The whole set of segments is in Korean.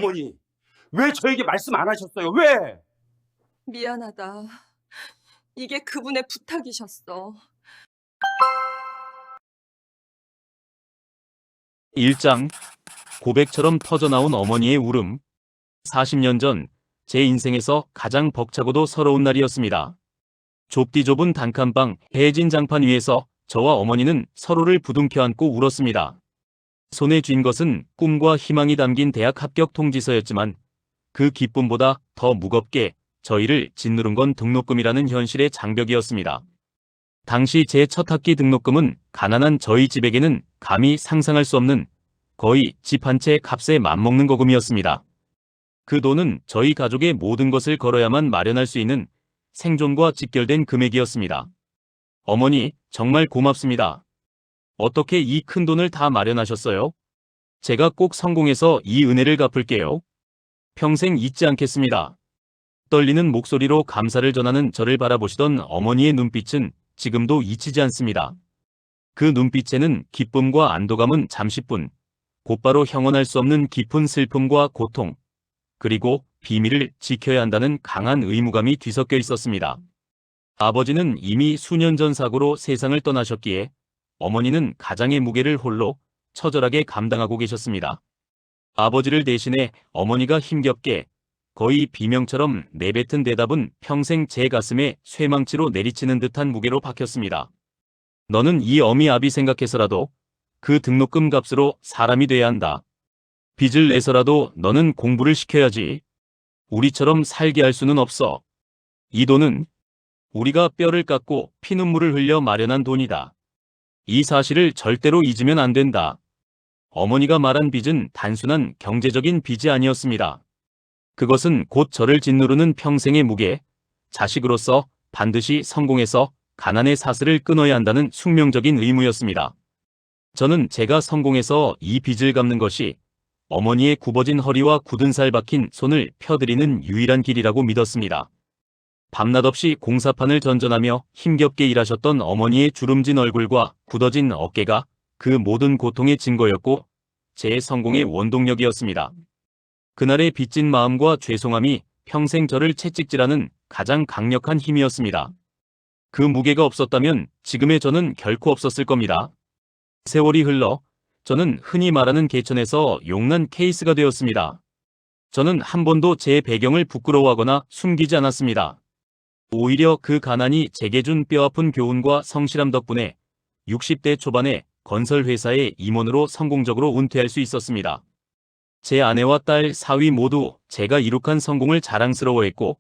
어머니, 왜 저에게 말씀 안 하셨어요? 왜? 미안하다. 이게 그분의 부탁이셨어. 1장 고백처럼 터져나온 어머니의 울음. 40년 전 제 인생에서 가장 벅차고도 서러운 날이었습니다. 좁디 좁은 단칸방 헤진 장판 위에서 저와 어머니는 서로를 부둥켜 안고 울었습니다. 손에 쥔 것은 꿈과 희망이 담긴 대학 합격 통지서였지만 그 기쁨보다 더 무겁게 저희를 짓누른 건 등록금이라는 현실의 장벽이었습니다. 당시 제 첫 학기 등록금은 가난한 저희 집에게는 감히 상상할 수 없는 거의 집 한 채 값에 맞먹는 거금이었습니다. 그 돈은 저희 가족의 모든 것을 걸어야만 마련할 수 있는 생존과 직결된 금액이었습니다. 어머니, 정말 고맙습니다. 어떻게 이 큰 돈을 다 마련하셨어요? 제가 꼭 성공해서 이 은혜를 갚을게요. 평생 잊지 않겠습니다. 떨리는 목소리로 감사를 전하는 저를 바라보시던 어머니의 눈빛은 지금도 잊히지 않습니다. 그 눈빛에는 기쁨과 안도감은 잠시뿐, 곧바로 형언할 수 없는 깊은 슬픔과 고통, 그리고 비밀을 지켜야 한다는 강한 의무감이 뒤섞여 있었습니다. 아버지는 이미 수년 전 사고로 세상을 떠나셨기에 어머니는 가장의 무게를 홀로 처절하게 감당하고 계셨습니다. 아버지를 대신해 어머니가 힘겹게 거의 비명처럼 내뱉은 대답은 평생 제 가슴에 쇠망치로 내리치는 듯한 무게로 박혔습니다. 너는 이 어미 아비 생각해서라도 그 등록금 값으로 사람이 돼야 한다. 빚을 내서라도 너는 공부를 시켜야지. 우리처럼 살게 할 수는 없어. 이 돈은 우리가 뼈를 깎고 피눈물을 흘려 마련한 돈이다. 이 사실을 절대로 잊으면 안 된다. 어머니가 말한 빚은 단순한 경제적인 빚이 아니었습니다. 그것은 곧 저를 짓누르는 평생의 무게, 자식으로서 반드시 성공해서 가난의 사슬을 끊어야 한다는 숙명적인 의무였습니다. 저는 제가 성공해서 이 빚을 갚는 것이 어머니의 굽어진 허리와 굳은 살 박힌 손을 펴드리는 유일한 길이라고 믿었습니다. 밤낮 없이 공사판을 전전하며 힘겹게 일하셨던 어머니의 주름진 얼굴과 굳어진 어깨가 그 모든 고통의 증거였고 제 성공의 원동력이었습니다. 그날의 빚진 마음과 죄송함이 평생 저를 채찍질하는 가장 강력한 힘이었습니다. 그 무게가 없었다면 지금의 저는 결코 없었을 겁니다. 세월이 흘러 저는 흔히 말하는 개천에서 용난 케이스가 되었습니다. 저는 한 번도 제 배경을 부끄러워하거나 숨기지 않았습니다. 오히려 그 가난이 제게 준 뼈아픈 교훈과 성실함 덕분에 60대 초반에 건설회사의 임원으로 성공적으로 은퇴할 수 있었습니다. 제 아내와 딸, 사위 모두 제가 이룩한 성공을 자랑스러워했고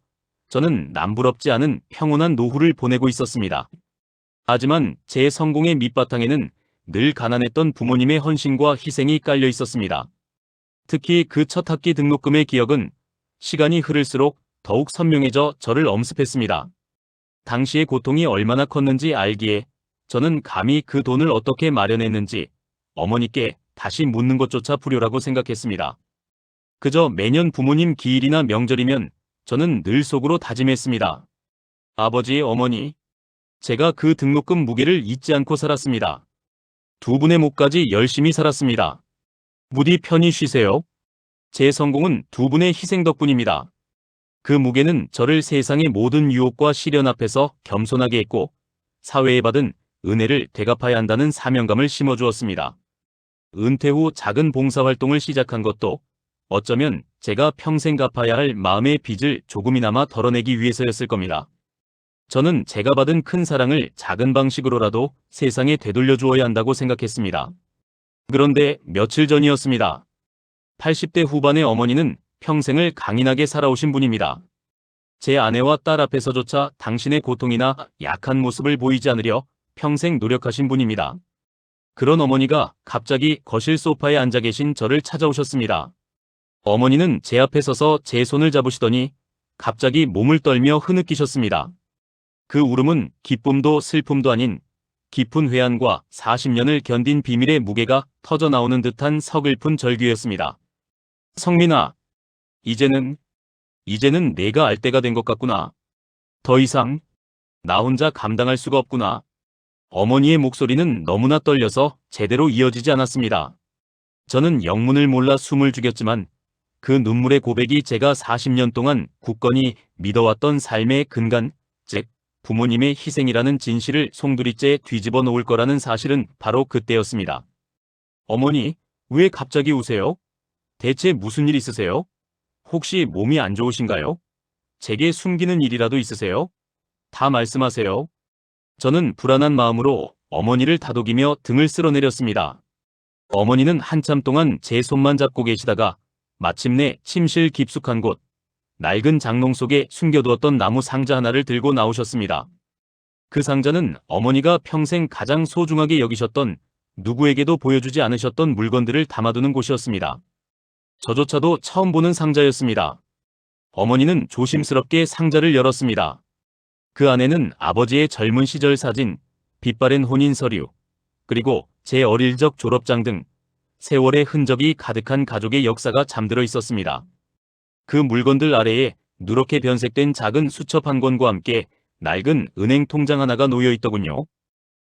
저는 남부럽지 않은 평온한 노후를 보내고 있었습니다. 하지만 제 성공의 밑바탕에는 늘 가난했던 부모님의 헌신과 희생이 깔려 있었습니다. 특히 그 첫 학기 등록금의 기억은 시간이 흐를수록 더욱 선명해져 저를 엄습했습니다. 당시의 고통이 얼마나 컸는지 알기에 저는 감히 그 돈을 어떻게 마련했는지 어머니께 다시 묻는 것조차 불효라고 생각했습니다. 그저 매년 부모님 기일이나 명절이면 저는 늘 속으로 다짐했습니다. 아버지, 어머니, 제가 그 등록금 무게를 잊지 않고 살았습니다. 두 분의 목까지 열심히 살았습니다. 부디 편히 쉬세요. 제 성공은 두 분의 희생 덕분입니다. 그 무게는 저를 세상의 모든 유혹과 시련 앞에서 겸손하게 했고 사회에 받은 은혜를 되갚아야 한다는 사명감을 심어주었습니다. 은퇴 후 작은 봉사활동을 시작한 것도 어쩌면 제가 평생 갚아야 할 마음의 빚을 조금이나마 덜어내기 위해서였을 겁니다. 저는 제가 받은 큰 사랑을 작은 방식으로라도 세상에 되돌려 주어야 한다고 생각했습니다. 그런데 며칠 전이었습니다. 80대 후반의 어머니는 평생을 강인하게 살아오신 분입니다. 제 아내와 딸 앞에서조차 당신의 고통이나 약한 모습을 보이지 않으려 평생 노력하신 분입니다. 그런 어머니가 갑자기 거실 소파에 앉아 계신 저를 찾아오셨습니다. 어머니는 제 앞에 서서 제 손을 잡으시더니 갑자기 몸을 떨며 흐느끼셨습니다. 그 울음은 기쁨도 슬픔도 아닌 깊은 회한과 40년을 견딘 비밀의 무게가 터져나오는 듯한 서글픈 절규였습니다. 성민아, 이제는 내가 알 때가 된 것 같구나. 더 이상 나 혼자 감당할 수가 없구나. 어머니의 목소리는 너무나 떨려서 제대로 이어지지 않았습니다. 저는 영문을 몰라 숨을 죽였지만 그 눈물의 고백이 제가 40년 동안 굳건히 믿어왔던 삶의 근간, 즉 부모님의 희생이라는 진실을 송두리째 뒤집어 놓을 거라는 사실은 바로 그때였습니다. 어머니, 왜 갑자기 우세요? 대체 무슨 일 있으세요? 혹시 몸이 안 좋으신가요? 제게 숨기는 일이라도 있으세요? 다 말씀하세요. 저는 불안한 마음으로 어머니를 다독이며 등을 쓸어내렸습니다. 어머니는 한참 동안 제 손만 잡고 계시다가 마침내 침실 깊숙한 곳, 낡은 장롱 속에 숨겨두었던 나무 상자 하나를 들고 나오셨습니다. 그 상자는 어머니가 평생 가장 소중하게 여기셨던, 누구에게도 보여주지 않으셨던 물건들을 담아두는 곳이었습니다. 저조차도 처음 보는 상자였습니다. 어머니는 조심스럽게 상자를 열었습니다. 그 안에는 아버지의 젊은 시절 사진, 빛바랜 혼인 서류, 그리고 제 어릴 적 졸업장 등 세월의 흔적이 가득한 가족의 역사가 잠들어 있었습니다. 그 물건들 아래에 누렇게 변색된 작은 수첩 한 권과 함께 낡은 은행 통장 하나가 놓여 있더군요.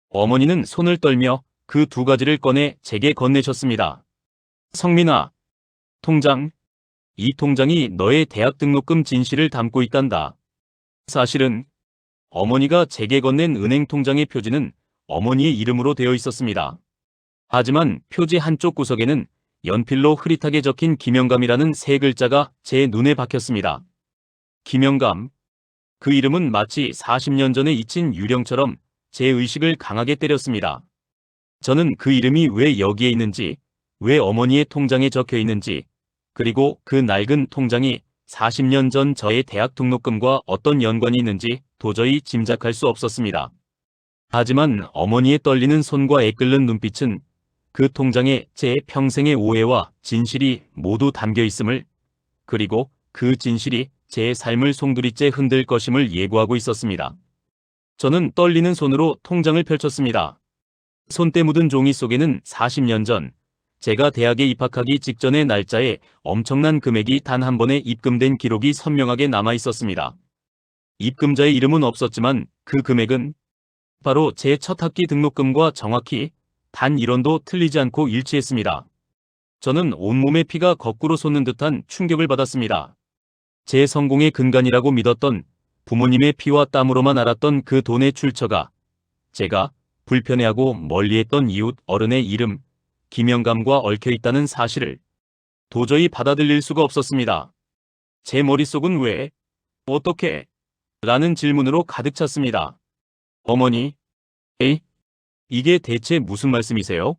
어머니는 손을 떨며 그 두 가지를 꺼내 제게 건네셨습니다. 성민아, 통장. 이 통장이 너의 대학 등록금 진실을 담고 있단다. 사실은 어머니가 제게 건넨 은행 통장의 표지는 어머니의 이름으로 되어 있었습니다. 하지만 표지 한쪽 구석에는 연필로 흐릿하게 적힌 김영감이라는 세 글자가 제 눈에 박혔습니다. 김영감. 그 이름은 마치 40년 전에 잊힌 유령처럼 제 의식을 강하게 때렸습니다. 저는 그 이름이 왜 여기에 있는지, 왜 어머니의 통장에 적혀 있는지, 그리고 그 낡은 통장이 40년 전 저의 대학 등록금과 어떤 연관이 있는지 도저히 짐작할 수 없었습니다. 하지만 어머니의 떨리는 손과 애끓는 눈빛은 그 통장에 제 평생의 오해와 진실이 모두 담겨 있음을, 그리고 그 진실이 제 삶을 송두리째 흔들 것임을 예고하고 있었습니다. 저는 떨리는 손으로 통장을 펼쳤습니다. 손때 묻은 종이 속에는 40년 전 제가 대학에 입학하기 직전의 날짜에 엄청난 금액이 단 한 번에 입금된 기록이 선명하게 남아 있었습니다. 입금자의 이름은 없었지만 그 금액은 바로 제 첫 학기 등록금과 정확히 단 1원도 틀리지 않고 일치했습니다. 저는 온몸의 피가 거꾸로 솟는 듯한 충격을 받았습니다. 제 성공의 근간이라고 믿었던, 부모님의 피와 땀으로만 알았던 그 돈의 출처가 제가 불편해하고 멀리했던 이웃 어른의 이름 김영감과 얽혀 있다는 사실을 도저히 받아들일 수가 없었습니다. 제 머릿속은 왜, 어떻게? 라는 질문으로 가득 찼습니다. 어머니, 에이? 이게 대체 무슨 말씀이세요?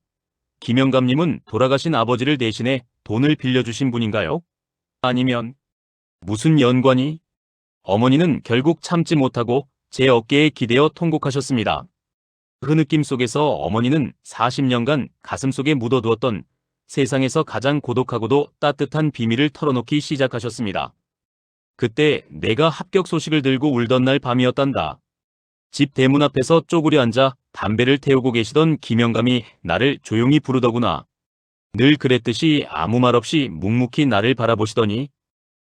김영감님은 돌아가신 아버지를 대신해 돈을 빌려주신 분인가요? 아니면 무슨 연관이? 어머니는 결국 참지 못하고 제 어깨에 기대어 통곡하셨습니다. 그 느낌 속에서 어머니는 40년간 가슴속에 묻어두었던 세상에서 가장 고독하고도 따뜻한 비밀을 털어놓기 시작하셨습니다. 그때 내가 합격 소식을 들고 울던 날 밤이었단다. 집 대문 앞에서 쪼그려 앉아 담배를 태우고 계시던 김영감이 나를 조용히 부르더구나. 늘 그랬듯이 아무 말 없이 묵묵히 나를 바라보시더니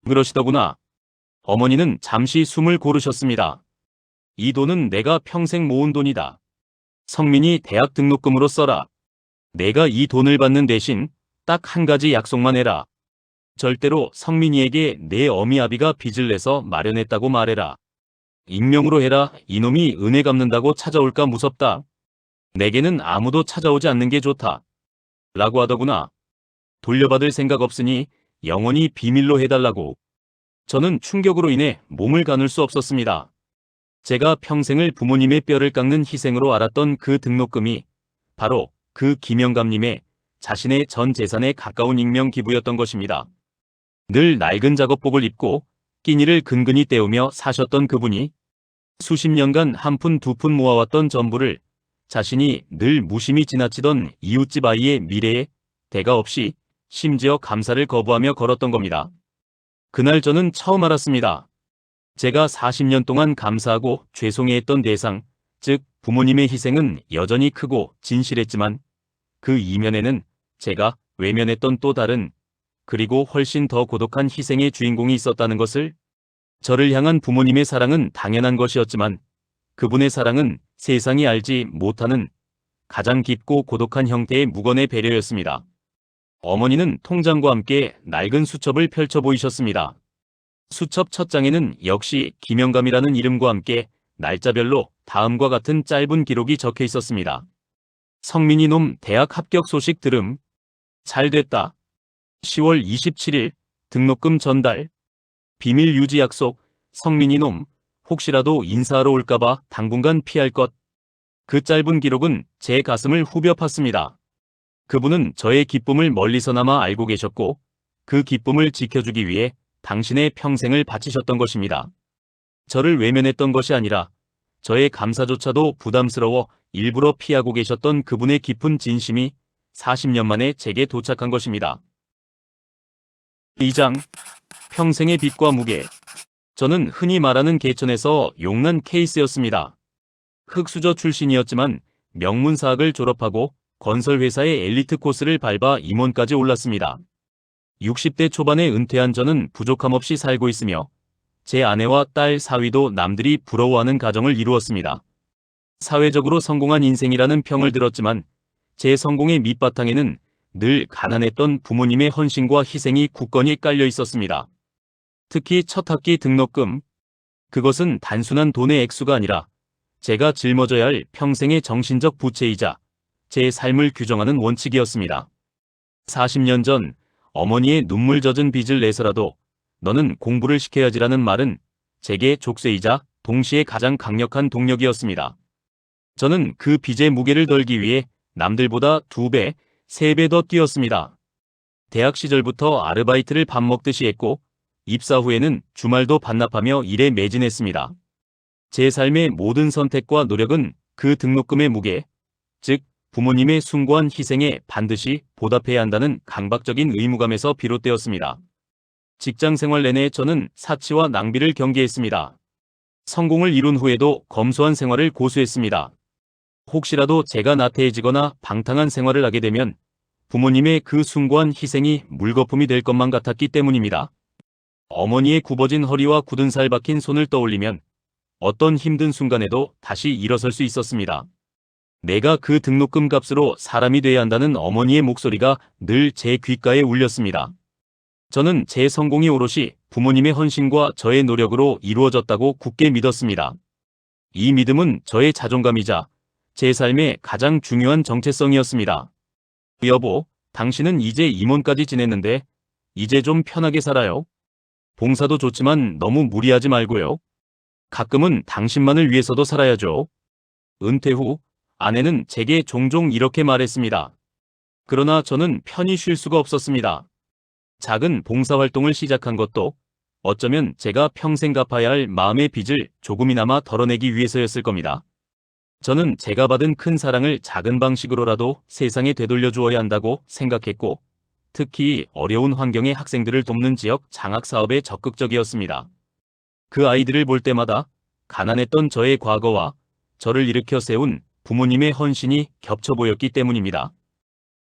그러시더구나. 어머니는 잠시 숨을 고르셨습니다. 이 돈은 내가 평생 모은 돈이다. 성민이 대학 등록금으로 써라. 내가 이 돈을 받는 대신 딱 한 가지 약속만 해라. 절대로 성민이에게 내 어미 아비가 빚을 내서 마련했다고 말해라. 익명으로 해라. 이놈이 은혜 갚는다고 찾아올까 무섭다. 내게는 아무도 찾아오지 않는 게 좋다. 라고 하더구나. 돌려받을 생각 없으니 영원히 비밀로 해달라고. 저는 충격으로 인해 몸을 가눌 수 없었습니다. 제가 평생을 부모님의 뼈를 깎는 희생으로 알았던 그 등록금이 바로 그 김영감님의 자신의 전 재산에 가까운 익명 기부였던 것입니다. 늘 낡은 작업복을 입고 끼니를 근근히 때우며 사셨던 그분이 수십 년간 한 푼 두 푼 모아왔던 전부를 자신이 늘 무심히 지나치던 이웃집 아이의 미래에 대가 없이 심지어 감사를 거부하며 걸었던 겁니다. 그날 저는 처음 알았습니다. 제가 40년 동안 감사하고 죄송해했던 대상, 즉 부모님의 희생은 여전히 크고 진실했지만 그 이면에는 제가 외면했던 또 다른, 그리고 훨씬 더 고독한 희생의 주인공이 있었다는 것을. 저를 향한 부모님의 사랑은 당연한 것이었지만 그분의 사랑은 세상이 알지 못하는 가장 깊고 고독한 형태의 무건의 배려였습니다. 어머니는 통장과 함께 낡은 수첩을 펼쳐 보이셨습니다. 수첩 첫 장에는 역시 김영감이라는 이름과 함께 날짜별로 다음과 같은 짧은 기록이 적혀 있었습니다. 성민이 놈 대학 합격 소식 들음. 잘 됐다. 10월 27일 등록금 전달. 비밀 유지 약속. 성민이 놈 혹시라도 인사하러 올까봐 당분간 피할 것. 그 짧은 기록은 제 가슴을 후벼 팠습니다. 그분은 저의 기쁨을 멀리서나마 알고 계셨고 그 기쁨을 지켜주기 위해 당신의 평생을 바치셨던 것입니다. 저를 외면했던 것이 아니라 저의 감사조차도 부담스러워 일부러 피하고 계셨던 그분의 깊은 진심이 40년 만에 제게 도착한 것입니다. 2장 평생의 빚과 무게. 저는 흔히 말하는 개천에서 용난 케이스였습니다. 흙수저 출신이었지만 명문사학을 졸업하고 건설회사의 엘리트 코스를 밟아 임원까지 올랐습니다. 60대 초반에 은퇴한 저는 부족함 없이 살고 있으며 제 아내와 딸 사위도 남들이 부러워하는 가정을 이루었습니다. 사회적으로 성공한 인생이라는 평을 들었지만 제 성공의 밑바탕에는 늘 가난했던 부모님의 헌신과 희생이 굳건히 깔려 있었습니다. 특히 첫 학기 등록금. 그것은 단순한 돈의 액수가 아니라 제가 짊어져야 할 평생의 정신적 부채이자 제 삶을 규정하는 원칙이었습니다. 40년 전 어머니의 눈물 젖은 빚을 내서라도 너는 공부를 시켜야지라는 말은 제게 족쇄이자 동시에 가장 강력한 동력이었습니다. 저는 그 빚의 무게를 덜기 위해 남들보다 2배, 3배 더 뛰었습니다. 대학 시절부터 아르바이트를 밥 먹듯이 했고 입사 후에는 주말도 반납하며 일에 매진했습니다. 제 삶의 모든 선택과 노력은 그 등록금의 무게, 즉 부모님의 숭고한 희생에 반드시 보답해야 한다는 강박적인 의무감에서 비롯되었습니다. 직장 생활 내내 저는 사치와 낭비를 경계했습니다. 성공을 이룬 후에도 검소한 생활을 고수했습니다. 혹시라도 제가 나태해지거나 방탕한 생활을 하게 되면 부모님의 그 숭고한 희생이 물거품이 될 것만 같았기 때문입니다. 어머니의 굽어진 허리와 굳은 살 박힌 손을 떠올리면 어떤 힘든 순간에도 다시 일어설 수 있었습니다. 내가 그 등록금 값으로 사람이 돼야 한다는 어머니의 목소리가 늘 제 귓가에 울렸습니다. 저는 제 성공이 오롯이 부모님의 헌신과 저의 노력으로 이루어졌다고 굳게 믿었습니다. 이 믿음은 저의 자존감이자 제 삶의 가장 중요한 정체성이었습니다. 여보, 당신은 이제 임원까지 지냈는데 이제 좀 편하게 살아요. 봉사도 좋지만 너무 무리하지 말고요. 가끔은 당신만을 위해서도 살아야죠. 은퇴 후 아내는 제게 종종 이렇게 말했습니다. 그러나 저는 편히 쉴 수가 없었습니다. 작은 봉사활동을 시작한 것도 어쩌면 제가 평생 갚아야 할 마음의 빚을 조금이나마 덜어내기 위해서였을 겁니다. 저는 제가 받은 큰 사랑을 작은 방식으로라도 세상에 되돌려 주어야 한다고 생각했고 특히 어려운 환경의 학생들을 돕는 지역 장학 사업에 적극적이었습니다. 그 아이들을 볼 때마다 가난했던 저의 과거와 저를 일으켜 세운 부모님의 헌신이 겹쳐 보였기 때문입니다.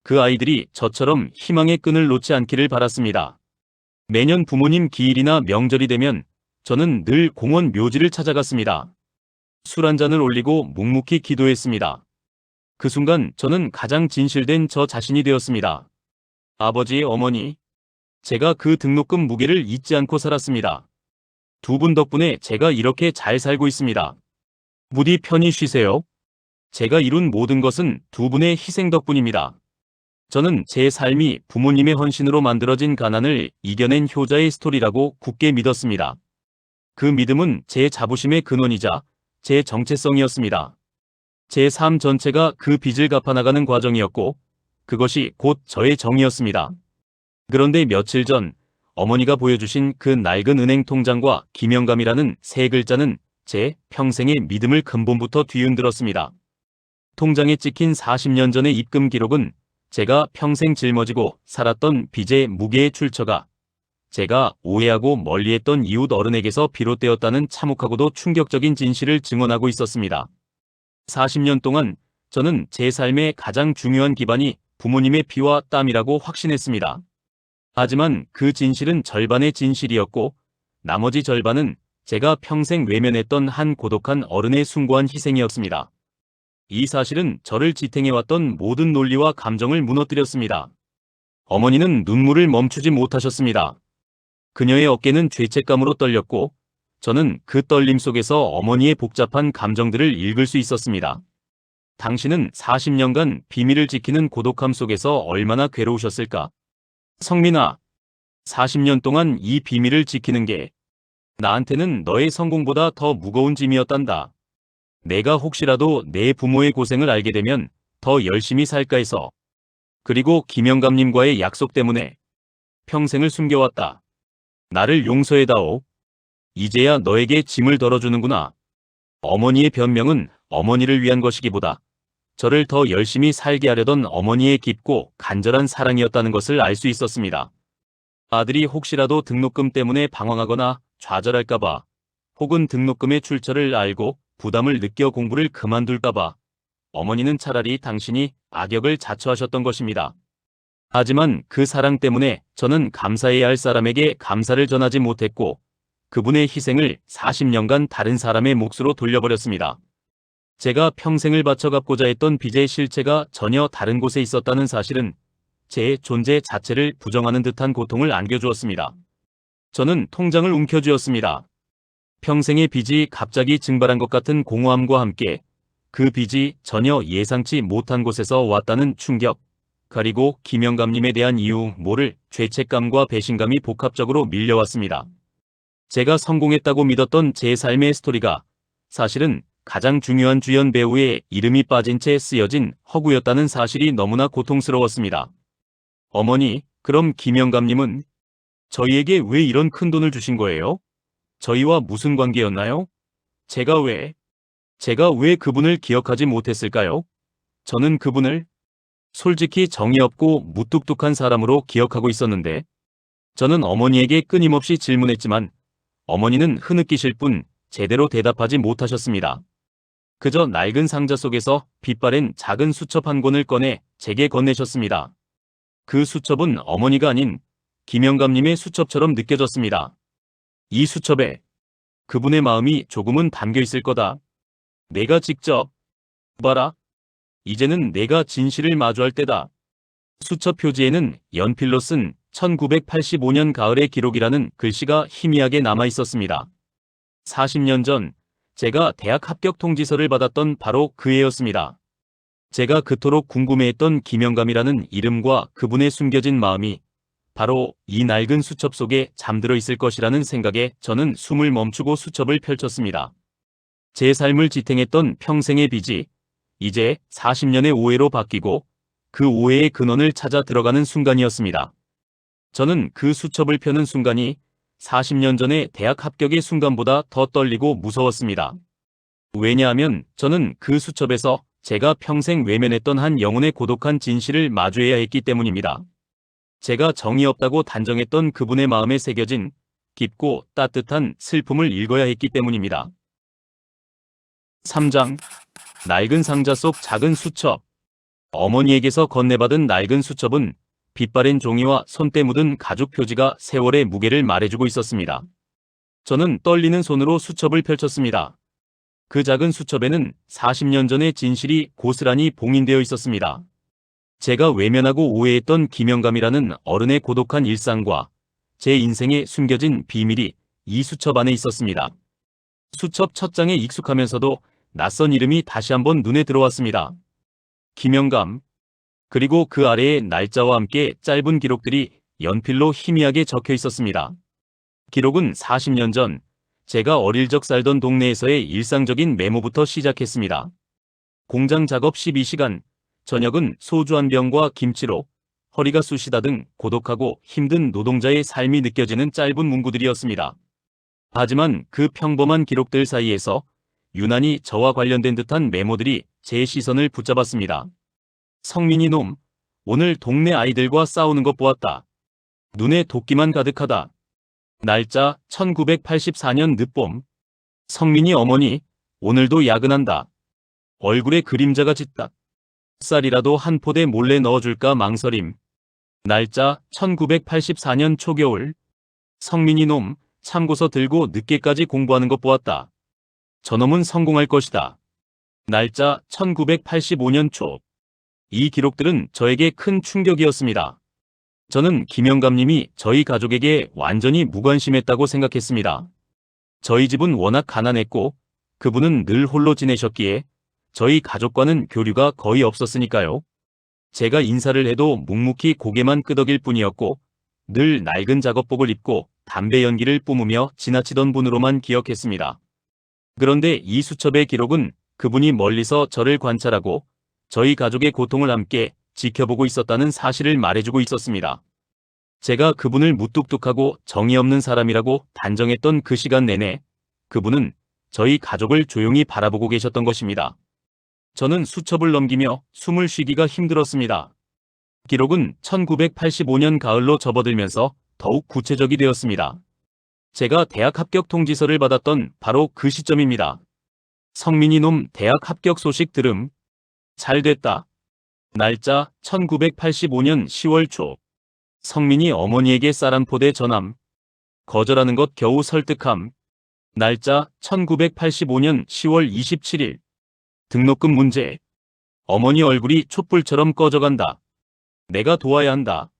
그 아이들이 저처럼 희망의 끈을 놓지 않기를 바랐습니다. 매년 부모님 기일이나 명절이 되면 저는 늘 공원 묘지를 찾아갔습니다. 술 한 잔을 올리고 묵묵히 기도했습니다. 그 순간 저는 가장 진실된 저 자신이 되었습니다. 아버지, 어머니, 제가 그 등록금 무게를 잊지 않고 살았습니다. 두 분 덕분에 제가 이렇게 잘 살고 있습니다. 부디 편히 쉬세요. 제가 이룬 모든 것은 두 분의 희생 덕분입니다. 저는 제 삶이 부모님의 헌신으로 만들어진 가난을 이겨낸 효자의 스토리라고 굳게 믿었습니다. 그 믿음은 제 자부심의 근원이자 제 정체성이었습니다. 제 삶 전체가 그 빚을 갚아나가는 과정이었고 그것이 곧 저의 정의였습니다. 그런데 며칠 전 어머니가 보여주신 그 낡은 은행 통장과 김영감이라는 세 글자는 제 평생의 믿음을 근본부터 뒤흔들었습니다. 통장에 찍힌 40년 전의 입금 기록은 제가 평생 짊어지고 살았던 빚의 무게의 출처가 제가 오해하고 멀리했던 이웃 어른에게서 비롯되었다는 참혹하고도 충격적인 진실을 증언하고 있었습니다. 40년 동안 저는 제 삶의 가장 중요한 기반이 부모님의 피와 땀이라고 확신했습니다. 하지만 그 진실은 절반의 진실이었고 나머지 절반은 제가 평생 외면했던 한 고독한 어른의 숭고한 희생이었습니다. 이 사실은 저를 지탱해왔던 모든 논리와 감정을 무너뜨렸습니다. 어머니는 눈물을 멈추지 못하셨습니다. 그녀의 어깨는 죄책감으로 떨렸고 저는 그 떨림 속에서 어머니의 복잡한 감정들을 읽을 수 있었습니다. 당신은 40년간 비밀을 지키는 고독함 속에서 얼마나 괴로우셨을까? 성민아, 40년 동안 이 비밀을 지키는 게 나한테는 너의 성공보다 더 무거운 짐이었단다. 내가 혹시라도 내 부모의 고생을 알게 되면 더 열심히 살까 해서. 그리고 김영감님과의 약속 때문에 평생을 숨겨왔다. 나를 용서해다오. 이제야 너에게 짐을 덜어주는구나. 어머니의 변명은 어머니를 위한 것이기보다 저를 더 열심히 살게 하려던 어머니의 깊고 간절한 사랑이었다는 것을 알 수 있었습니다. 아들이 혹시라도 등록금 때문에 방황하거나 좌절할까봐, 혹은 등록금의 출처를 알고 부담을 느껴 공부를 그만둘까봐 어머니는 차라리 당신이 악역을 자처하셨던 것입니다. 하지만 그 사랑 때문에 저는 감사해야 할 사람에게 감사를 전하지 못했고 그분의 희생을 40년간 다른 사람의 몫으로 돌려버렸습니다. 제가 평생을 바쳐 갚고자 했던 빚의 실체가 전혀 다른 곳에 있었다는 사실은 제 존재 자체를 부정하는 듯한 고통을 안겨주었습니다. 저는 통장을 움켜쥐었습니다. 평생의 빚이 갑자기 증발한 것 같은 공허함과 함께 그 빚이 전혀 예상치 못한 곳에서 왔다는 충격, 그리고 김영감님에 대한 이유 모를 죄책감과 배신감이 복합적으로 밀려왔습니다. 제가 성공했다고 믿었던 제 삶의 스토리가 사실은 가장 중요한 주연 배우의 이름이 빠진 채 쓰여진 허구였다는 사실이 너무나 고통스러웠습니다. 어머니, 그럼 김영감님은 저희에게 왜 이런 큰 돈을 주신 거예요? 저희와 무슨 관계였나요? 제가 왜 그분을 기억하지 못했을까요? 저는 그분을 솔직히 정이 없고 무뚝뚝한 사람으로 기억하고 있었는데, 저는 어머니에게 끊임없이 질문했지만 어머니는 흐느끼실 뿐 제대로 대답하지 못하셨습니다. 그저 낡은 상자 속에서 빛바랜 작은 수첩 한 권을 꺼내 제게 건네셨습니다. 그 수첩은 어머니가 아닌 김영감님의 수첩처럼 느껴졌습니다. 이 수첩에 그분의 마음이 조금은 담겨 있을 거다. 내가 직접 봐라. 이제는 내가 진실을 마주할 때다. 수첩 표지에는 연필로 쓴 1985년 가을의 기록이라는 글씨가 희미하게 남아 있었습니다. 40년 전 제가 대학 합격 통지서를 받았던 바로 그 해였습니다. 제가 그토록 궁금해했던 김영감이라는 이름과 그분의 숨겨진 마음이 바로 이 낡은 수첩 속에 잠들어 있을 것이라는 생각에 저는 숨을 멈추고 수첩을 펼쳤습니다. 제 삶을 지탱했던 평생의 빚이 이제 40년의 오해로 바뀌고 그 오해의 근원을 찾아 들어가는 순간이었습니다. 저는 그 수첩을 펴는 순간이 40년 전의 대학 합격의 순간보다 더 떨리고 무서웠습니다. 왜냐하면 저는 그 수첩에서 제가 평생 외면했던 한 영혼의 고독한 진실을 마주해야 했기 때문입니다. 제가 정이 없다고 단정했던 그분의 마음에 새겨진 깊고 따뜻한 슬픔을 읽어야 했기 때문입니다. 3장. 낡은 상자 속 작은 수첩. 어머니에게서 건네받은 낡은 수첩은 빛바랜 종이와 손때 묻은 가죽 표지가 세월의 무게를 말해주고 있었습니다. 저는 떨리는 손으로 수첩을 펼쳤습니다. 그 작은 수첩에는 40년 전의 진실이 고스란히 봉인되어 있었습니다. 제가 외면하고 오해했던 김영감이라는 어른의 고독한 일상과 제 인생에 숨겨진 비밀이 이 수첩 안에 있었습니다. 수첩 첫 장에 익숙하면서도 낯선 이름이 다시 한번 눈에 들어왔습니다. 김영감. 그리고 그 아래에 날짜와 함께 짧은 기록들이 연필로 희미하게 적혀 있었습니다. 기록은 40년 전 제가 어릴 적 살던 동네에서의 일상적인 메모부터 시작했습니다. 공장 작업 12시간, 저녁은 소주 한 병과 김치로, 허리가 쑤시다 등 고독하고 힘든 노동자의 삶이 느껴지는 짧은 문구들이었습니다. 하지만 그 평범한 기록들 사이에서 유난히 저와 관련된 듯한 메모들이 제 시선을 붙잡았습니다. 성민이 놈, 오늘 동네 아이들과 싸우는 것 보았다. 눈에 도끼만 가득하다. 날짜 1984년 늦봄. 성민이 어머니, 오늘도 야근한다. 얼굴에 그림자가 짙다. 쌀이라도 한 포대 몰래 넣어줄까 망설임. 날짜 1984년 초겨울. 성민이 놈, 참고서 들고 늦게까지 공부하는 것 보았다. 저놈은 성공할 것이다. 날짜 1985년 초. 이 기록들은 저에게 큰 충격이었습니다. 저는 김영감님이 저희 가족에게 완전히 무관심했다고 생각했습니다. 저희 집은 워낙 가난했고 그분은 늘 홀로 지내셨기에 저희 가족과는 교류가 거의 없었으니까요. 제가 인사를 해도 묵묵히 고개만 끄덕일 뿐이었고 늘 낡은 작업복을 입고 담배 연기를 뿜으며 지나치던 분으로만 기억했습니다. 그런데 이 수첩의 기록은 그분이 멀리서 저를 관찰하고 저희 가족의 고통을 함께 지켜보고 있었다는 사실을 말해주고 있었습니다. 제가 그분을 무뚝뚝하고 정이 없는 사람이라고 단정했던 그 시간 내내 그분은 저희 가족을 조용히 바라보고 계셨던 것입니다. 저는 수첩을 넘기며 숨을 쉬기가 힘들었습니다. 기록은 1985년 가을로 접어들면서 더욱 구체적이 되었습니다. 제가 대학 합격 통지서를 받았던 바로 그 시점입니다. 성민이 놈 대학 합격 소식 들음. 잘 됐다. 날짜 1985년 10월 초. 성민이 어머니에게 쌀 한 포대 전함. 거절하는 것 겨우 설득함. 날짜 1985년 10월 27일. 등록금 문제. 어머니 얼굴이 촛불처럼 꺼져간다. 내가 도와야 한다.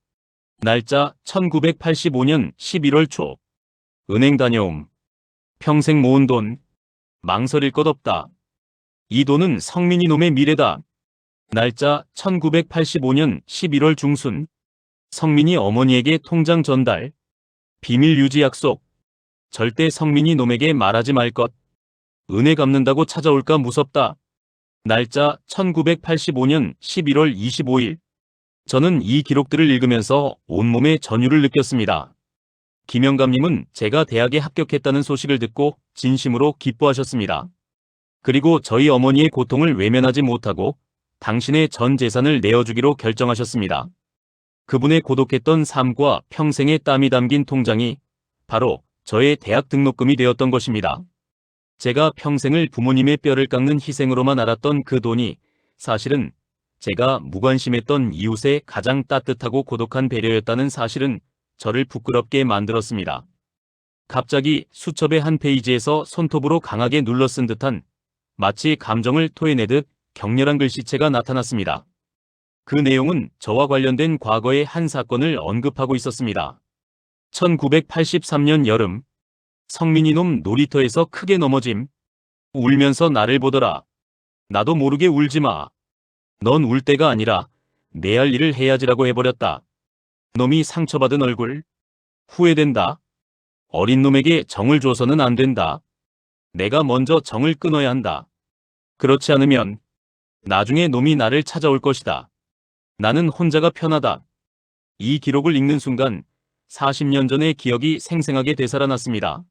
날짜 1985년 11월 초. 은행 다녀옴. 평생 모은 돈. 망설일 것 없다. 이 돈은 성민이 놈의 미래다. 날짜 1985년 11월 중순. 성민이 어머니에게 통장 전달. 비밀 유지 약속. 절대 성민이 놈에게 말하지 말 것. 은혜 갚는다고 찾아올까 무섭다. 날짜 1985년 11월 25일. 저는 이 기록들을 읽으면서 온몸에 전율을 느꼈습니다. 김영감님은 제가 대학에 합격했다는 소식을 듣고 진심으로 기뻐하셨습니다. 그리고 저희 어머니의 고통을 외면하지 못하고 당신의 전 재산을 내어주기로 결정하셨습니다. 그분의 고독했던 삶과 평생의 땀이 담긴 통장이 바로 저의 대학 등록금이 되었던 것입니다. 제가 평생을 부모님의 뼈를 깎는 희생으로만 알았던 그 돈이 사실은 제가 무관심했던 이웃의 가장 따뜻하고 고독한 배려였다는 사실은 저를 부끄럽게 만들었습니다. 갑자기 수첩의 한 페이지에서 손톱으로 강하게 눌러 쓴 듯한 마치 감정을 토해내듯 격렬한 글씨체가 나타났습니다. 그 내용은 저와 관련된 과거의 한 사건을 언급하고 있었습니다. 1983년 여름, 성민이 놈 놀이터에서 크게 넘어짐. 울면서 나를 보더라. 나도 모르게 울지 마. 넌 울 때가 아니라 내 할 일을 해야지라고 해버렸다. 놈이 상처받은 얼굴. 후회된다. 어린 놈에게 정을 줘서는 안 된다. 내가 먼저 정을 끊어야 한다. 그렇지 않으면 나중에 놈이 나를 찾아올 것이다. 나는 혼자가 편하다. 이 기록을 읽는 순간 40년 전의 기억이 생생하게 되살아났습니다.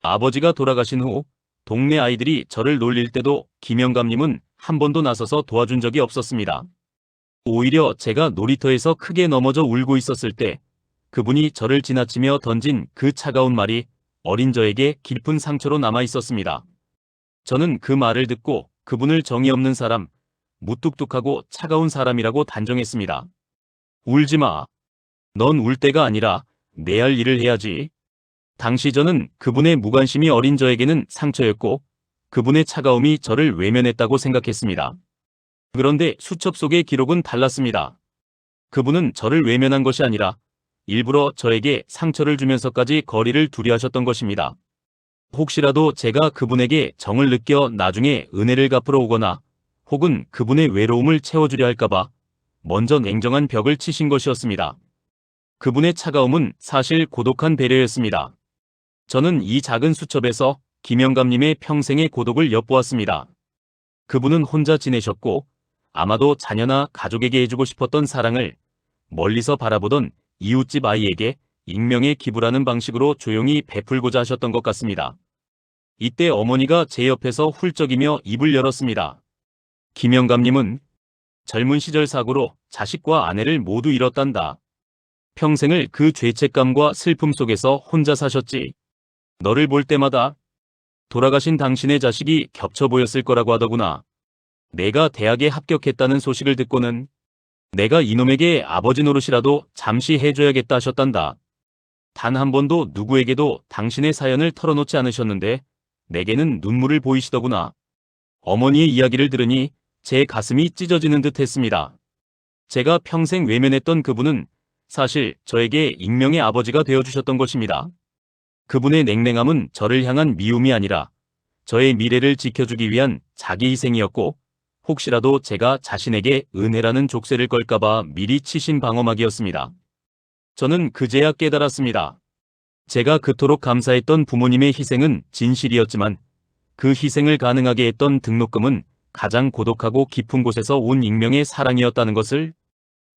아버지가 돌아가신 후 동네 아이들이 저를 놀릴 때도 김영감님은 한 번도 나서서 도와준 적이 없었습니다. 오히려 제가 놀이터에서 크게 넘어져 울고 있었을 때 그분이 저를 지나치며 던진 그 차가운 말이 어린 저에게 깊은 상처로 남아 있었습니다. 저는 그 말을 듣고 그분을 정이 없는 사람, 무뚝뚝하고 차가운 사람이라고 단정했습니다. 울지 마. 넌 울 때가 아니라 내 할 일을 해야지. 당시 저는 그분의 무관심이 어린 저에게는 상처였고 그분의 차가움이 저를 외면했다고 생각했습니다. 그런데 수첩 속의 기록은 달랐습니다. 그분은 저를 외면한 것이 아니라 일부러 저에게 상처를 주면서까지 거리를 두려 하셨던 것입니다. 혹시라도 제가 그분에게 정을 느껴 나중에 은혜를 갚으러 오거나 혹은 그분의 외로움을 채워주려 할까봐 먼저 냉정한 벽을 치신 것이었습니다. 그분의 차가움은 사실 고독한 배려였습니다. 저는 이 작은 수첩에서 김영감님의 평생의 고독을 엿보았습니다. 그분은 혼자 지내셨고 아마도 자녀나 가족에게 해주고 싶었던 사랑을 멀리서 바라보던 이웃집 아이에게 익명의 기부라는 방식으로 조용히 베풀고자 하셨던 것 같습니다. 이때 어머니가 제 옆에서 훌쩍이며 입을 열었습니다. 김영감님은 젊은 시절 사고로 자식과 아내를 모두 잃었단다. 평생을 그 죄책감과 슬픔 속에서 혼자 사셨지. 너를 볼 때마다 돌아가신 당신의 자식이 겹쳐 보였을 거라고 하더구나. 내가 대학에 합격했다는 소식을 듣고는 내가 이놈에게 아버지 노릇이라도 잠시 해줘야겠다 하셨단다. 단 한 번도 누구에게도 당신의 사연을 털어놓지 않으셨는데 내게는 눈물을 보이시더구나. 어머니의 이야기를 들으니 제 가슴이 찢어지는 듯 했습니다. 제가 평생 외면했던 그분은 사실 저에게 익명의 아버지가 되어주셨던 것입니다. 그분의 냉랭함은 저를 향한 미움이 아니라 저의 미래를 지켜주기 위한 자기 희생이었고, 혹시라도 제가 자신에게 은혜라는 족쇄를 걸까봐 미리 치신 방어막이었습니다. 저는 그제야 깨달았습니다. 제가 그토록 감사했던 부모님의 희생은 진실이었지만 그 희생을 가능하게 했던 등록금은 가장 고독하고 깊은 곳에서 온 익명의 사랑이었다는 것을.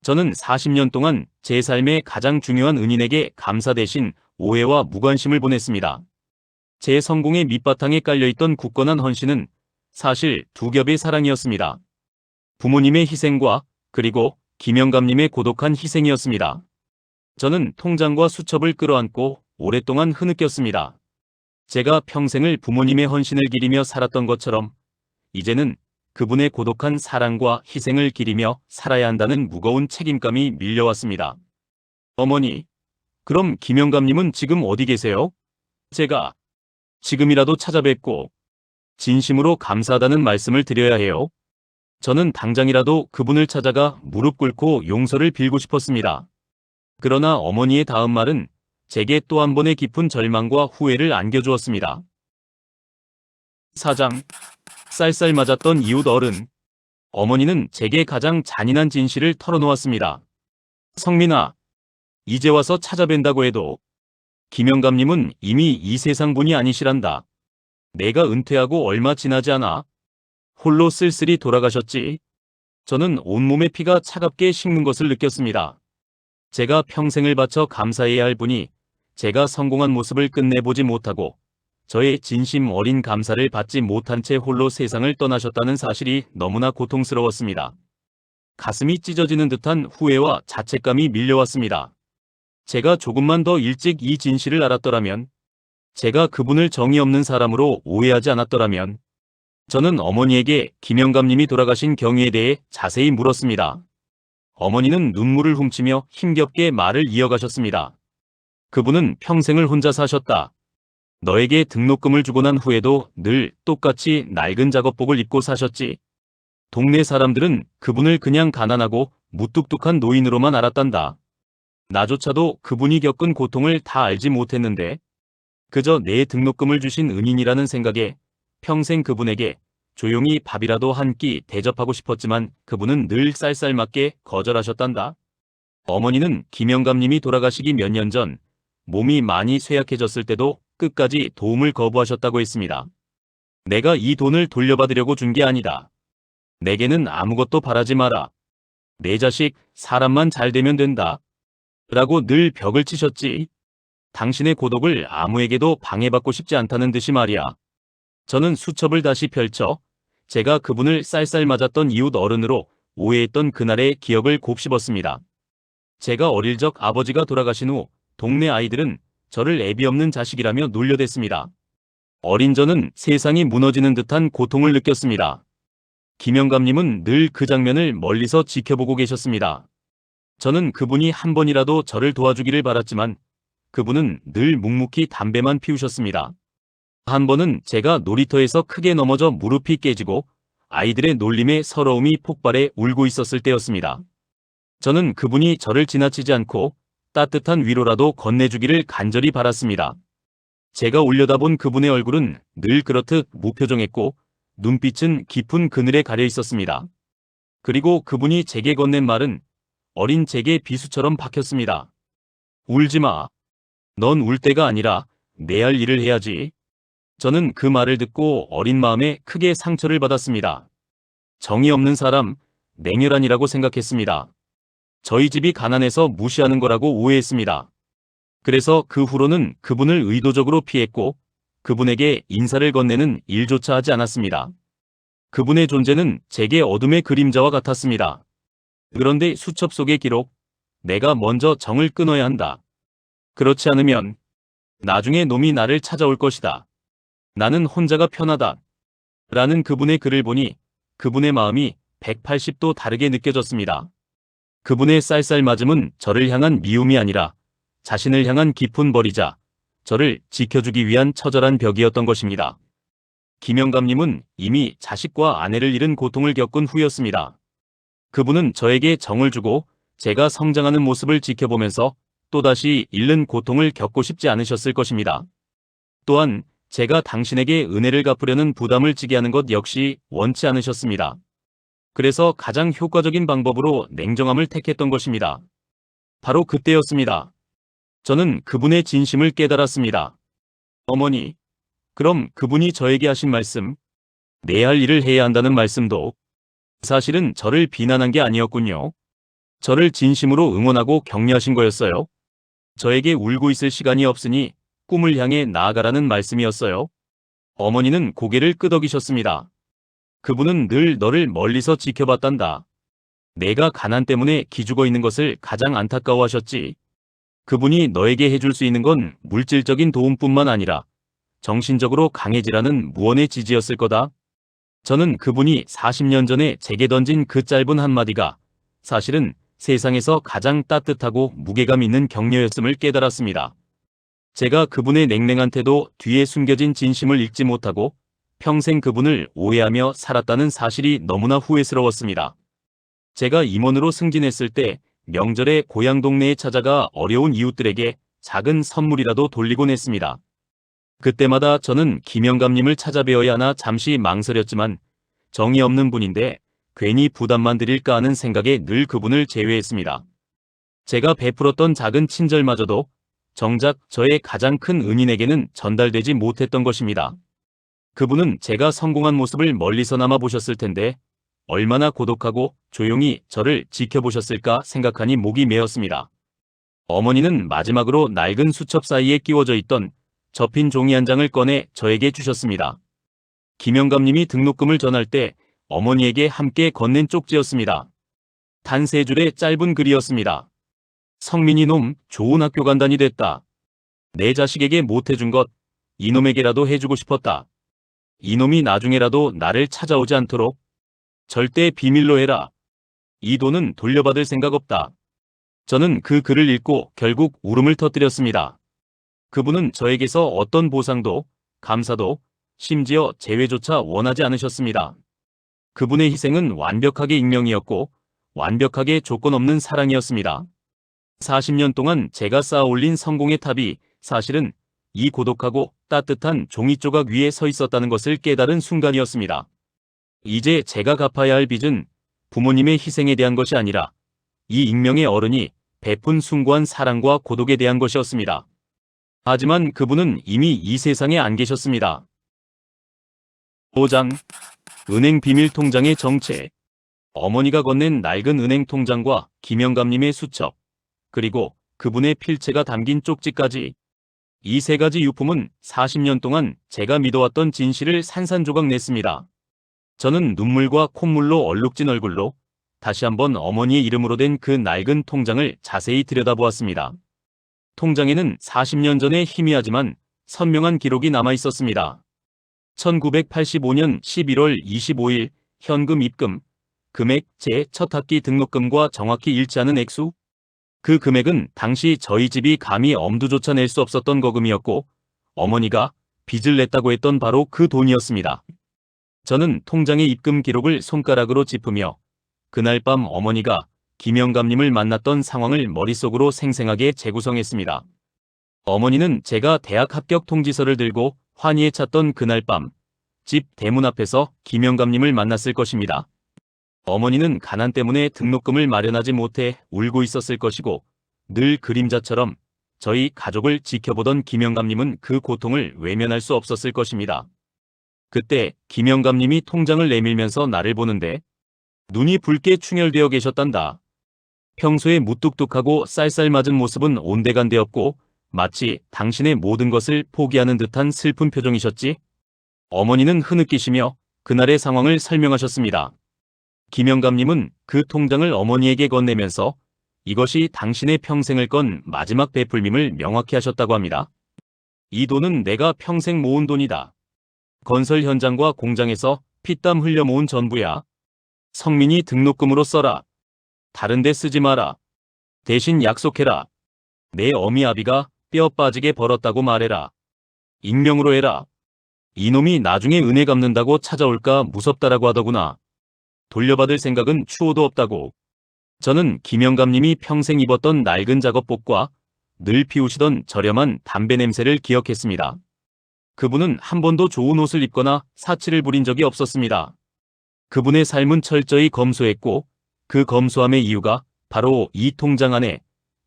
저는 40년 동안 제 삶의 가장 중요한 은인에게 감사 대신 오해와 무관심을 보냈습니다. 제 성공의 밑바탕에 깔려있던 굳건한 헌신은 사실 두 겹의 사랑이었습니다. 부모님의 희생과 그리고 김영감님의 고독한 희생이었습니다. 저는 통장과 수첩을 끌어안고 오랫동안 흐느꼈습니다. 제가 평생을 부모님의 헌신을 기리며 살았던 것처럼 이제는 그분의 고독한 사랑과 희생을 기리며 살아야 한다는 무거운 책임감이 밀려왔습니다. 어머니, 그럼 김영감님은 지금 어디 계세요? 제가 지금이라도 찾아뵙고 진심으로 감사하다는 말씀을 드려야 해요. 저는 당장이라도 그분을 찾아가 무릎 꿇고 용서를 빌고 싶었습니다. 그러나 어머니의 다음 말은 제게 또 한 번의 깊은 절망과 후회를 안겨주었습니다. 4장. 쌀쌀 맞았던 이웃 어른. 어머니는 제게 가장 잔인한 진실을 털어놓았습니다. 성민아, 이제 와서 찾아뵌다고 해도 김영감님은 이미 이 세상 분이 아니시란다. 내가 은퇴하고 얼마 지나지 않아 홀로 쓸쓸히 돌아가셨지. 저는 온몸의 피가 차갑게 식는 것을 느꼈습니다. 제가 평생을 바쳐 감사해야 할 분이 제가 성공한 모습을 끝내보지 못하고 저의 진심 어린 감사를 받지 못한 채 홀로 세상을 떠나셨다는 사실이 너무나 고통스러웠습니다. 가슴이 찢어지는 듯한 후회와 자책감이 밀려왔습니다. 제가 조금만 더 일찍 이 진실을 알았더라면, 제가 그분을 정이 없는 사람으로 오해하지 않았더라면, 저는 어머니에게 김영감님이 돌아가신 경위에 대해 자세히 물었습니다. 어머니는 눈물을 훔치며 힘겹게 말을 이어가셨습니다. 그분은 평생을 혼자 사셨다. 너에게 등록금을 주고 난 후에도 늘 똑같이 낡은 작업복을 입고 사셨지. 동네 사람들은 그분을 그냥 가난하고 무뚝뚝한 노인으로만 알았단다. 나조차도 그분이 겪은 고통을 다 알지 못했는데 그저 내 등록금을 주신 은인이라는 생각에 평생 그분에게 조용히 밥이라도 한 끼 대접하고 싶었지만 그분은 늘 쌀쌀맞게 거절하셨단다. 어머니는 김영감님이 돌아가시기 몇 년 전 몸이 많이 쇠약해졌을 때도 끝까지 도움을 거부하셨다고 했습니다. 내가 이 돈을 돌려받으려고 준 게 아니다. 내게는 아무것도 바라지 마라. 내 자식 사람만 잘 되면 된다. 라고 늘 벽을 치셨지. 당신의 고독을 아무에게도 방해받고 싶지 않다는 듯이 말이야. 저는 수첩을 다시 펼쳐 제가 그분을 쌀쌀 맞았던 이웃 어른으로 오해했던 그날의 기억을 곱씹었습니다. 제가 어릴 적 아버지가 돌아가신 후 동네 아이들은 저를 애비 없는 자식이라며 놀려댔습니다. 어린 저는 세상이 무너지는 듯한 고통을 느꼈습니다. 김영감님은 늘 그 장면을 멀리서 지켜보고 계셨습니다. 저는 그분이 한 번이라도 저를 도와주기를 바랐지만 그분은 늘 묵묵히 담배만 피우셨습니다. 한 번은 제가 놀이터에서 크게 넘어져 무릎이 깨지고 아이들의 놀림에 서러움이 폭발해 울고 있었을 때였습니다. 저는 그분이 저를 지나치지 않고 따뜻한 위로라도 건네주기를 간절히 바랐습니다. 제가 올려다본 그분의 얼굴은 늘 그렇듯 무표정했고 눈빛은 깊은 그늘에 가려 있었습니다. 그리고 그분이 제게 건넨 말은 어린 제게 비수처럼 박혔습니다. 울지 마. 넌 울 때가 아니라 내 할 일을 해야지. 저는 그 말을 듣고 어린 마음에 크게 상처를 받았습니다. 정이 없는 사람, 냉혈한이라고 생각했습니다. 저희 집이 가난해서 무시하는 거라고 오해했습니다. 그래서 그 후로는 그분을 의도적으로 피했고 그분에게 인사를 건네는 일조차 하지 않았습니다. 그분의 존재는 제게 어둠의 그림자와 같았습니다. 그런데 수첩 속의 기록, 내가 먼저 정을 끊어야 한다. 그렇지 않으면 나중에 놈이 나를 찾아올 것이다. 나는 혼자가 편하다. 라는 그분의 글을 보니 그분의 마음이 180도 다르게 느껴졌습니다. 그분의 쌀쌀맞음은 저를 향한 미움이 아니라 자신을 향한 깊은 벌이자 저를 지켜주기 위한 처절한 벽이었던 것입니다. 김영감님은 이미 자식과 아내를 잃은 고통을 겪은 후였습니다. 그분은 저에게 정을 주고 제가 성장하는 모습을 지켜보면서 또다시 잃는 고통을 겪고 싶지 않으셨을 것입니다. 또한 제가 당신에게 은혜를 갚으려는 부담을 지게 하는 것 역시 원치 않으셨습니다. 그래서 가장 효과적인 방법으로 냉정함을 택했던 것입니다. 바로 그때였습니다. 저는 그분의 진심을 깨달았습니다. 어머니, 그럼 그분이 저에게 하신 말씀, 내 할 일을 해야 한다는 말씀도 사실은 저를 비난한 게 아니었군요. 저를 진심으로 응원하고 격려하신 거였어요. 저에게 울고 있을 시간이 없으니 꿈을 향해 나아가라는 말씀이었어요. 어머니는 고개를 끄덕이셨습니다. 그분은 늘 너를 멀리서 지켜봤단다. 내가 가난 때문에 기죽어 있는 것을 가장 안타까워하셨지. 그분이 너에게 해줄 수 있는 건 물질적인 도움뿐만 아니라 정신적으로 강해지라는 무언의 지지였을 거다. 저는 그분이 40년 전에 제게 던진 그 짧은 한마디가 사실은 세상에서 가장 따뜻하고 무게감 있는 격려였음을 깨달았습니다. 제가 그분의 냉랭한 태도 뒤에 숨겨진 진심을 읽지 못하고 평생 그분을 오해하며 살았다는 사실이 너무나 후회스러웠습니다. 제가 임원으로 승진했을 때 명절에 고향 동네에 찾아가 어려운 이웃들에게 작은 선물이라도 돌리곤 했습니다. 그때마다 저는 김영감님을 찾아뵈어야 하나 잠시 망설였지만 정이 없는 분인데 괜히 부담만 드릴까 하는 생각에 늘 그분을 제외했습니다. 제가 베풀었던 작은 친절마저도 정작 저의 가장 큰 은인에게는 전달되지 못했던 것입니다. 그분은 제가 성공한 모습을 멀리서나마 보셨을 텐데 얼마나 고독하고 조용히 저를 지켜보셨을까 생각하니 목이 메었습니다. 어머니는 마지막으로 낡은 수첩 사이에 끼워져 있던 접힌 종이 한 장을 꺼내 저에게 주셨습니다. 김영감님이 등록금을 전할 때 어머니에게 함께 건넨 쪽지였습니다. 단 3줄의 짧은 글이었습니다. 성민이 놈 좋은 학교 간다니 됐다. 내 자식에게 못해준 것 이놈에게라도 해주고 싶었다. 이놈이 나중에라도 나를 찾아오지 않도록 절대 비밀로 해라. 이 돈은 돌려받을 생각 없다. 저는 그 글을 읽고 결국 울음을 터뜨렸습니다. 그분은 저에게서 어떤 보상도, 감사도, 심지어 재회조차 원하지 않으셨습니다. 그분의 희생은 완벽하게 익명이었고 완벽하게 조건 없는 사랑이었습니다. 40년 동안 제가 쌓아올린 성공의 탑이 사실은 이 고독하고 따뜻한 종이 조각 위에 서 있었다는 것을 깨달은 순간이었습니다. 이제 제가 갚아야 할 빚은 부모님의 희생에 대한 것이 아니라 이 익명의 어른이 베푼 숭고한 사랑과 고독에 대한 것이었습니다. 하지만 그분은 이미 이 세상에 안 계셨습니다. 5장 은행 비밀 통장의 정체. 어머니가 건넨 낡은 은행 통장과 김영감님의 수첩, 그리고 그분의 필체가 담긴 쪽지까지. 이 3가지 유품은 40년 동안 제가 믿어왔던 진실을 산산조각 냈습니다. 저는 눈물과 콧물로 얼룩진 얼굴로 다시 한번 어머니의 이름으로 된 그 낡은 통장을 자세히 들여다보았습니다. 통장에는 40년 전의 희미하지만 선명한 기록이 남아 있었습니다. 1985년 11월 25일 현금 입금, 금액 제 첫 학기 등록금과 정확히 일치하는 액수. 그 금액은 당시 저희 집이 감히 엄두조차 낼 수 없었던 거금이었고 어머니가 빚을 냈다고 했던 바로 그 돈이었습니다. 저는 통장의 입금 기록을 손가락으로 짚으며 그날 밤 어머니가 김영감님을 만났던 상황을 머릿속으로 생생하게 재구성했습니다. 어머니는 제가 대학 합격 통지서를 들고 환희에 찼던 그날 밤 집 대문 앞에서 김영감님을 만났을 것입니다. 어머니는 가난 때문에 등록금을 마련하지 못해 울고 있었을 것이고 늘 그림자처럼 저희 가족을 지켜보던 김영감님은 그 고통을 외면할 수 없었을 것입니다. 그때 김영감님이 통장을 내밀면서 나를 보는데 눈이 붉게 충혈되어 계셨단다. 평소에 무뚝뚝하고 쌀쌀맞은 모습은 온데간데없고 마치 당신의 모든 것을 포기하는 듯한 슬픈 표정이셨지? 어머니는 흐느끼시며 그날의 상황을 설명하셨습니다. 김영감님은 그 통장을 어머니에게 건네면서 이것이 당신의 평생을 건 마지막 베풀림을 명확히 하셨다고 합니다. 이 돈은 내가 평생 모은 돈이다. 건설 현장과 공장에서 피땀 흘려 모은 전부야. 성민이 등록금으로 써라. 다른 데 쓰지 마라. 대신 약속해라. 내 어미 아비가 뼈 빠지게 벌었다고 말해라. 익명으로 해라. 이놈이 나중에 은혜 갚는다고 찾아올까 무섭다라고 하더구나. 돌려받을 생각은 추호도 없다고. 저는 김영감님이 평생 입었던 낡은 작업복과 늘 피우시던 저렴한 담배 냄새를 기억했습니다. 그분은 한 번도 좋은 옷을 입거나 사치를 부린 적이 없었습니다. 그분의 삶은 철저히 검소했고 그 검소함의 이유가 바로 이 통장 안에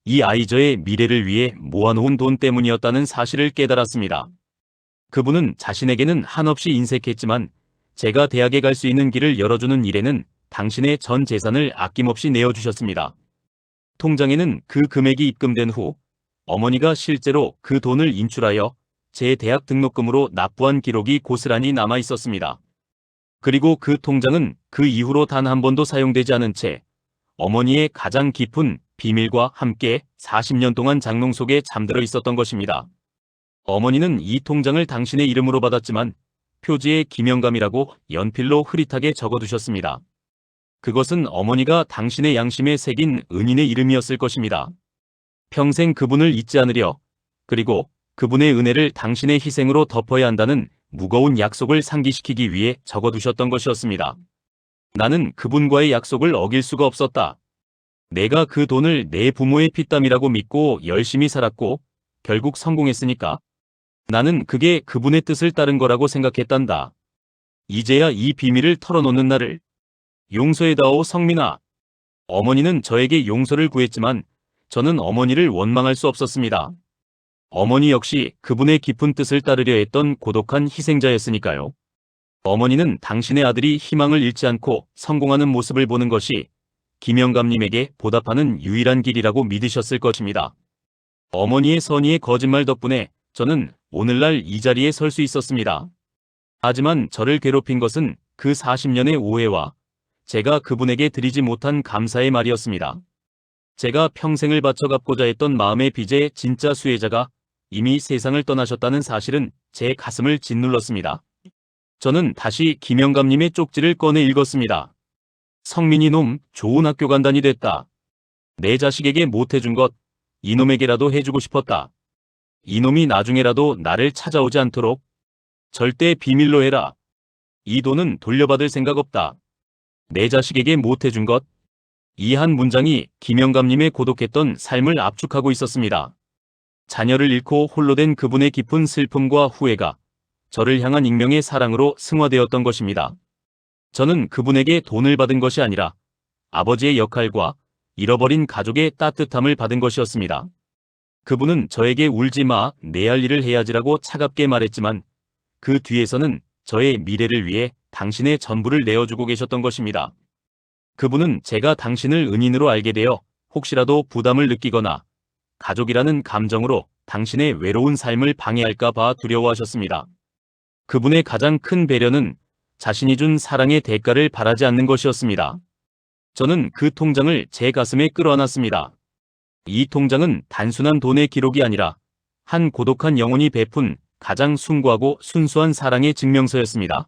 이 아이저의 미래를 위해 모아놓은 돈 때문이었다는 사실을 깨달았습니다. 그분은 자신에게는 한없이 인색했지만 제가 대학에 갈 수 있는 길을 열어주는 일에는 당신의 전 재산을 아낌없이 내어주셨습니다. 통장에는 그 금액이 입금된 후 어머니가 실제로 그 돈을 인출하여 제 대학 등록금으로 납부한 기록이 고스란히 남아 있었습니다. 그리고 그 통장은 그 이후로 단 한 번도 사용되지 않은 채 어머니의 가장 깊은 비밀과 함께 40년 동안 장롱 속에 잠들어 있었던 것입니다. 어머니는 이 통장을 당신의 이름으로 받았지만 표지에 김영감이라고 연필로 흐릿하게 적어두셨습니다. 그것은 어머니가 당신의 양심에 새긴 은인의 이름이었을 것입니다. 평생 그분을 잊지 않으려, 그리고 그분의 은혜를 당신의 희생으로 덮어야 한다는 무거운 약속을 상기시키기 위해 적어두셨던 것이었습니다. 나는 그분과의 약속을 어길 수가 없었다. 내가 그 돈을 내 부모의 피땀이라고 믿고 열심히 살았고 결국 성공했으니까 나는 그게 그분의 뜻을 따른 거라고 생각했단다. 이제야 이 비밀을 털어놓는 날을 용서해다오 성민아. 어머니는 저에게 용서를 구했지만 저는 어머니를 원망할 수 없었습니다. 어머니 역시 그분의 깊은 뜻을 따르려 했던 고독한 희생자였으니까요. 어머니는 당신의 아들이 희망을 잃지 않고 성공하는 모습을 보는 것이 김영감님에게 보답하는 유일한 길이라고 믿으셨을 것입니다. 어머니의 선의의 거짓말 덕분에 저는 오늘날 이 자리에 설 수 있었습니다. 하지만 저를 괴롭힌 것은 그 40년의 오해와 제가 그분에게 드리지 못한 감사의 말이었습니다. 제가 평생을 바쳐 갚고자 했던 마음의 빚의 진짜 수혜자가 이미 세상을 떠나셨다는 사실은 제 가슴을 짓눌렀습니다. 저는 다시 김영감님의 쪽지를 꺼내 읽었습니다. 성민이 놈, 좋은 학교 간다니 됐다. 내 자식에게 못해준 것, 이놈에게라도 해주고 싶었다. 이놈이 나중에라도 나를 찾아오지 않도록 절대 비밀로 해라. 이 돈은 돌려받을 생각 없다. 내 자식에게 못해준 것. 이 한 문장이 김영감님의 고독했던 삶을 압축하고 있었습니다. 자녀를 잃고 홀로 된 그분의 깊은 슬픔과 후회가 저를 향한 익명의 사랑으로 승화되었던 것입니다. 저는 그분에게 돈을 받은 것이 아니라 아버지의 역할과 잃어버린 가족의 따뜻함을 받은 것이었습니다. 그분은 저에게 울지 마, 내 할 일을 해야지라고 차갑게 말했지만 그 뒤에서는 저의 미래를 위해 당신의 전부를 내어주고 계셨던 것입니다. 그분은 제가 당신을 은인으로 알게 되어 혹시라도 부담을 느끼거나 가족이라는 감정으로 당신의 외로운 삶을 방해할까 봐 두려워하셨습니다. 그분의 가장 큰 배려는 자신이 준 사랑의 대가를 바라지 않는 것이었습니다. 저는 그 통장을 제 가슴에 끌어안았습니다. 이 통장은 단순한 돈의 기록이 아니라 한 고독한 영혼이 베푼 가장 숭고하고 순수한 사랑의 증명서였습니다.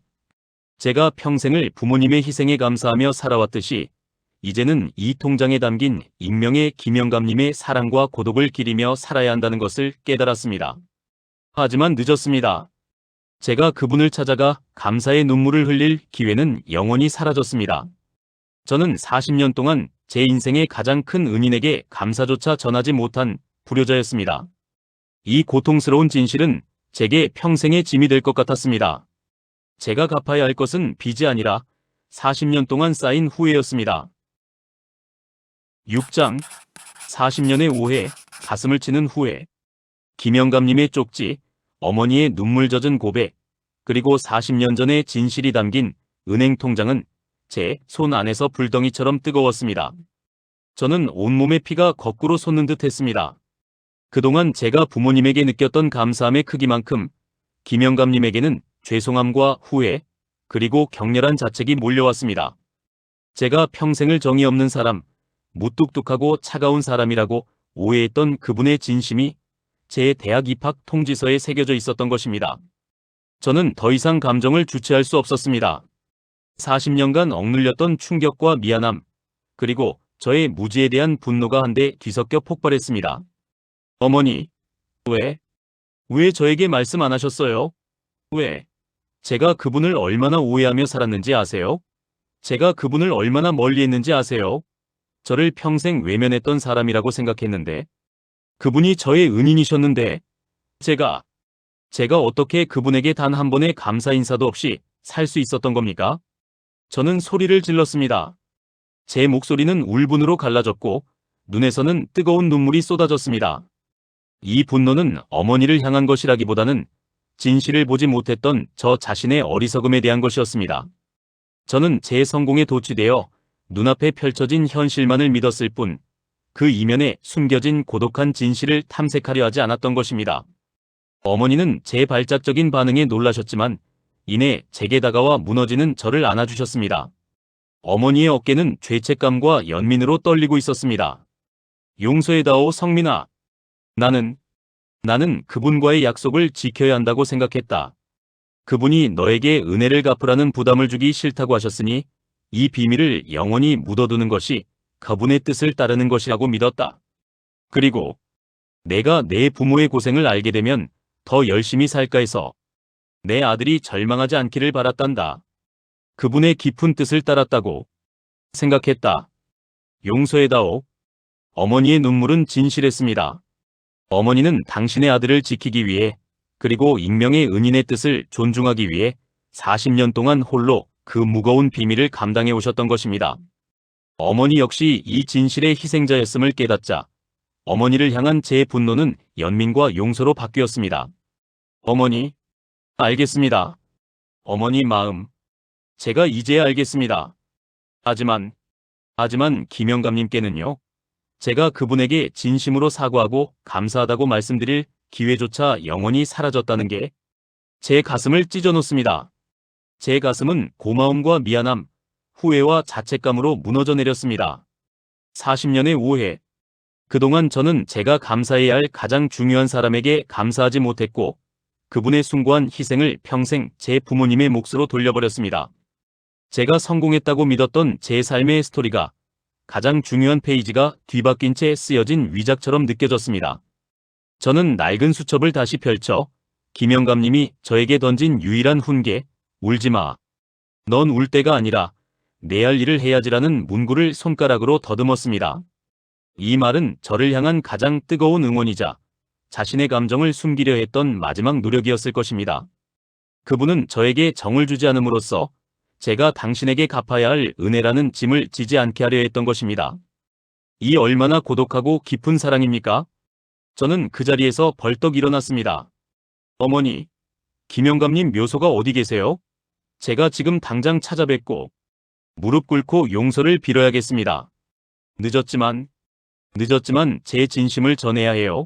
제가 평생을 부모님의 희생에 감사하며 살아왔듯이 이제는 이 통장에 담긴 익명의 김영감님의 사랑과 고독을 기리며 살아야 한다는 것을 깨달았습니다. 하지만 늦었습니다. 제가 그분을 찾아가 감사의 눈물을 흘릴 기회는 영원히 사라졌습니다. 저는 40년 동안 제 인생의 가장 큰 은인에게 감사조차 전하지 못한 불효자였습니다. 이 고통스러운 진실은 제게 평생의 짐이 될 것 같았습니다. 제가 갚아야 할 것은 빚이 아니라 40년 동안 쌓인 후회였습니다. 6장 40년의 오해, 가슴을 치는 후회. 김영감님의 쪽지, 어머니의 눈물 젖은 고백, 그리고 40년 전의 진실이 담긴 은행 통장은 제 손 안에서 불덩이처럼 뜨거웠습니다. 저는 온몸의 피가 거꾸로 솟는 듯 했습니다. 그동안 제가 부모님에게 느꼈던 감사함의 크기만큼 김영감님에게는 죄송함과 후회, 그리고 격렬한 자책이 몰려왔습니다. 제가 평생을 정이 없는 사람, 무뚝뚝하고 차가운 사람이라고 오해했던 그분의 진심이 제 대학 입학 통지서에 새겨져 있었던 것입니다. 저는 더 이상 감정을 주체할 수 없었습니다. 40년간 억눌렸던 충격과 미안함, 그리고 저의 무지에 대한 분노가 한데 뒤섞여 폭발했습니다. 어머니, 왜 저에게 말씀 안 하셨어요? 왜? 제가 그분을 얼마나 오해하며 살았는지 아세요? 제가 그분을 얼마나 멀리했는지 아세요? 저를 평생 외면했던 사람이라고 생각했는데 그분이 저의 은인이셨는데 제가 어떻게 그분에게 단 한 번의 감사 인사도 없이 살 수 있었던 겁니까? 저는 소리를 질렀습니다. 제 목소리는 울분으로 갈라졌고 눈에서는 뜨거운 눈물이 쏟아졌습니다. 이 분노는 어머니를 향한 것이라기보다는 진실을 보지 못했던 저 자신의 어리석음에 대한 것이었습니다. 저는 제 성공에 도취되어 눈앞에 펼쳐진 현실만을 믿었을 뿐 그 이면에 숨겨진 고독한 진실을 탐색하려 하지 않았던 것입니다. 어머니는 제 발작적인 반응에 놀라셨지만 이내 제게 다가와 무너지는 저를 안아주셨습니다. 어머니의 어깨는 죄책감과 연민으로 떨리고 있었습니다. 용서해다오 성민아. 나는 그분과의 약속을 지켜야 한다고 생각했다. 그분이 너에게 은혜를 갚으라는 부담을 주기 싫다고 하셨으니 이 비밀을 영원히 묻어두는 것이 그분의 뜻을 따르는 것이라고 믿었다. 그리고 내가 내 부모의 고생을 알게 되면 더 열심히 살까 해서 내 아들이 절망하지 않기를 바랐단다. 그분의 깊은 뜻을 따랐다고 생각했다. 용서해다오. 어머니의 눈물은 진실했습니다. 어머니는 당신의 아들을 지키기 위해 그리고 익명의 은인의 뜻을 존중하기 위해 40년 동안 홀로 그 무거운 비밀을 감당해 오셨던 것입니다. 어머니 역시 이 진실의 희생자였음을 깨닫자 어머니를 향한 제 분노는 연민과 용서로 바뀌었습니다. 어머니, 알겠습니다. 어머니 마음, 제가 이제야 알겠습니다. 하지만 김영감님께는요, 제가 그분에게 진심으로 사과하고 감사하다고 말씀드릴 기회조차 영원히 사라졌다는 게 제 가슴을 찢어놓습니다. 제 가슴은 고마움과 미안함, 후회와 자책감으로 무너져 내렸습니다. 40년의 오해. 그동안 저는 제가 감사해야 할 가장 중요한 사람에게 감사하지 못했고 그분의 숭고한 희생을 평생 제 부모님의 몫으로 돌려버렸습니다. 제가 성공했다고 믿었던 제 삶의 스토리가 가장 중요한 페이지가 뒤바뀐 채 쓰여진 위작처럼 느껴졌습니다. 저는 낡은 수첩을 다시 펼쳐 김영감님이 저에게 던진 유일한 훈계, 울지마. 넌 울 때가 아니라 내 할 일을 해야지라는 문구를 손가락으로 더듬었습니다. 이 말은 저를 향한 가장 뜨거운 응원이자 자신의 감정을 숨기려 했던 마지막 노력이었을 것입니다. 그분은 저에게 정을 주지 않음으로써 제가 당신에게 갚아야 할 은혜라는 짐을 지지 않게 하려 했던 것입니다. 이 얼마나 고독하고 깊은 사랑입니까? 저는 그 자리에서 벌떡 일어났습니다. 어머니, 김영감님 묘소가 어디 계세요? 제가 지금 당장 찾아뵙고 무릎 꿇고 용서를 빌어야겠습니다. 늦었지만 제 진심을 전해야 해요.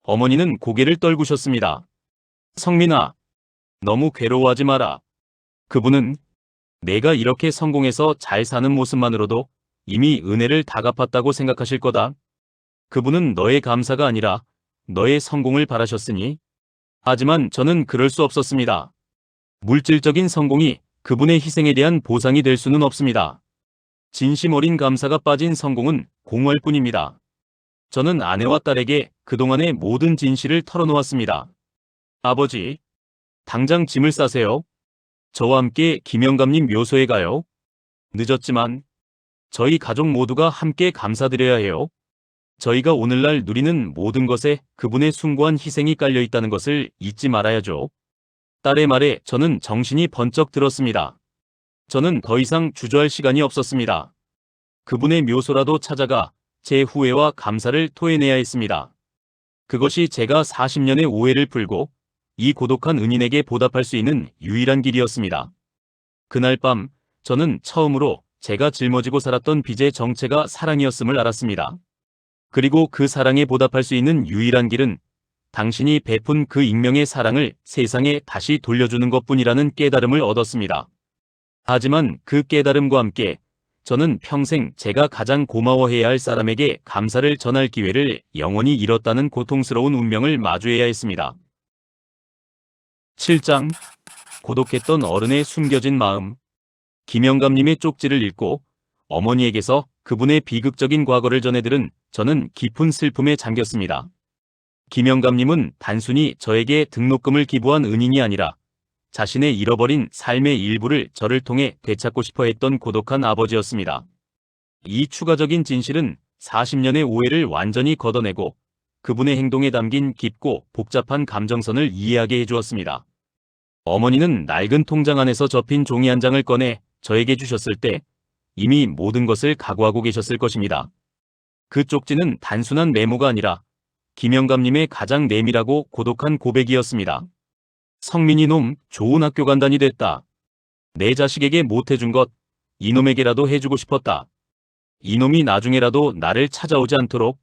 어머니는 고개를 떨구셨습니다. 성민아, 너무 괴로워하지 마라. 그분은 내가 이렇게 성공해서 잘 사는 모습만으로도 이미 은혜를 다 갚았다고 생각하실 거다. 그분은 너의 감사가 아니라 너의 성공을 바라셨으니. 하지만 저는 그럴 수 없었습니다. 물질적인 성공이 그분의 희생에 대한 보상이 될 수는 없습니다. 진심 어린 감사가 빠진 성공은 공허할 뿐입니다. 저는 아내와 딸에게 그동안의 모든 진실을 털어놓았습니다. 아버지, 당장 짐을 싸세요. 저와 함께 김영감님 묘소에 가요. 늦었지만 저희 가족 모두가 함께 감사드려야 해요. 저희가 오늘날 누리는 모든 것에 그분의 숭고한 희생이 깔려 있다는 것을 잊지 말아야죠. 딸의 말에 저는 정신이 번쩍 들었습니다. 저는 더 이상 주저할 시간이 없었습니다. 그분의 묘소라도 찾아가 제 후회와 감사를 토해내야 했습니다. 그것이 제가 40년의 오해를 풀고 이 고독한 은인에게 보답할 수 있는 유일한 길이었습니다. 그날 밤 저는 처음으로 제가 짊어지고 살았던 빚의 정체가 사랑이었음을 알았습니다. 그리고 그 사랑에 보답할 수 있는 유일한 길은 당신이 베푼 그 익명의 사랑을 세상에 다시 돌려주는 것뿐이라는 깨달음을 얻었습니다. 하지만 그 깨달음과 함께 저는 평생 제가 가장 고마워해야 할 사람에게 감사를 전할 기회를 영원히 잃었다는 고통스러운 운명을 마주해야 했습니다. 7장. 고독했던 어른의 숨겨진 마음. 김영감님의 쪽지를 읽고 어머니에게서 그분의 비극적인 과거를 전해들은 저는 깊은 슬픔에 잠겼습니다. 김영감님은 단순히 저에게 등록금을 기부한 은인이 아니라 자신의 잃어버린 삶의 일부를 저를 통해 되찾고 싶어 했던 고독한 아버지였습니다. 이 추가적인 진실은 40년의 오해를 완전히 걷어내고 그분의 행동에 담긴 깊고 복잡한 감정선을 이해하게 해주었습니다. 어머니는 낡은 통장 안에서 접힌 종이 한 장을 꺼내 저에게 주셨을 때 이미 모든 것을 각오하고 계셨을 것입니다. 그 쪽지는 단순한 메모가 아니라 김영감님의 가장 내밀하고 고독한 고백이었습니다. 성민이 놈, 좋은 학교 간다니 됐다. 내 자식에게 못해준 것, 이놈에게라도 해주고 싶었다. 이놈이 나중에라도 나를 찾아오지 않도록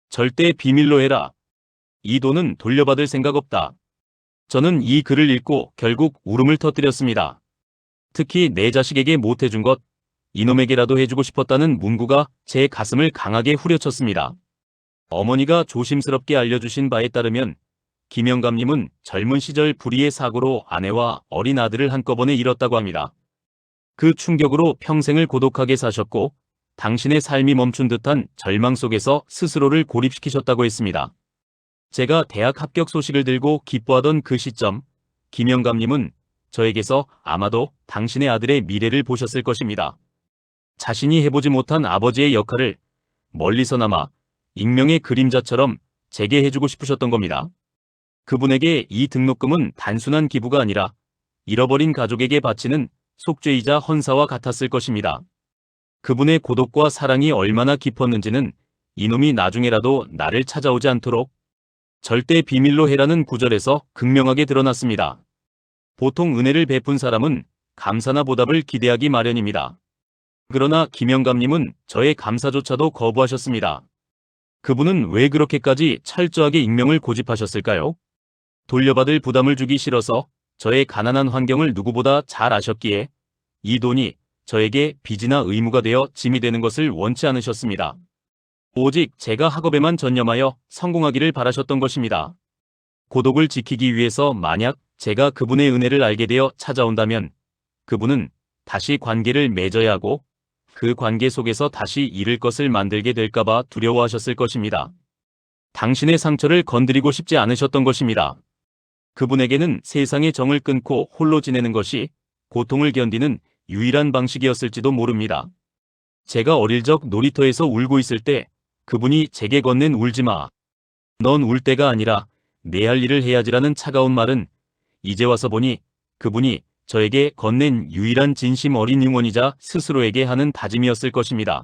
절대 비밀로 해라. 이 돈은 돌려받을 생각 없다. 저는 이 글을 읽고 결국 울음을 터뜨렸습니다. 특히 내 자식에게 못해준 것, 이놈에게라도 해주고 싶었다는 문구가 제 가슴을 강하게 후려쳤습니다. 어머니가 조심스럽게 알려주신 바에 따르면 김영감님은 젊은 시절 불의의 사고로 아내와 어린 아들을 한꺼번에 잃었다고 합니다. 그 충격으로 평생을 고독하게 사셨고 당신의 삶이 멈춘 듯한 절망 속에서 스스로를 고립시키셨다고 했습니다. 제가 대학 합격 소식을 들고 기뻐하던 그 시점, 김영감님은 저에게서 아마도 당신의 아들의 미래를 보셨을 것입니다. 자신이 해보지 못한 아버지의 역할을 멀리서나마 익명의 그림자처럼 제게 해주고 싶으셨던 겁니다. 그분에게 이 등록금은 단순한 기부가 아니라 잃어버린 가족에게 바치는 속죄이자 헌사와 같았을 것입니다. 그분의 고독과 사랑이 얼마나 깊었는지는 이놈이 나중에라도 나를 찾아오지 않도록 절대 비밀로 해라는 구절에서 극명하게 드러났습니다. 보통 은혜를 베푼 사람은 감사나 보답을 기대하기 마련입니다. 그러나 김영감님은 저의 감사조차도 거부하셨습니다. 그분은 왜 그렇게까지 철저하게 익명을 고집하셨을까요? 돌려받을 부담을 주기 싫어서 저의 가난한 환경을 누구보다 잘 아셨기에 이 돈이 저에게 빚이나 의무가 되어 짐이 되는 것을 원치 않으셨습니다. 오직 제가 학업에만 전념하여 성공하기를 바라셨던 것입니다. 고독을 지키기 위해서 만약 제가 그분의 은혜를 알게 되어 찾아온다면 그분은 다시 관계를 맺어야 하고 그 관계 속에서 다시 잃을 것을 만들게 될까봐 두려워하셨을 것입니다. 당신의 상처를 건드리고 싶지 않으셨던 것입니다. 그분에게는 세상의 정을 끊고 홀로 지내는 것이 고통을 견디는 유일한 방식이었을지도 모릅니다. 제가 어릴 적 놀이터에서 울고 있을 때 그분이 제게 건넨 울지마. 넌 울 때가 아니라 내 할 일을 해야지라는 차가운 말은 이제 와서 보니 그분이 저에게 건넨 유일한 진심 어린 응원이자 스스로에게 하는 다짐이었을 것입니다.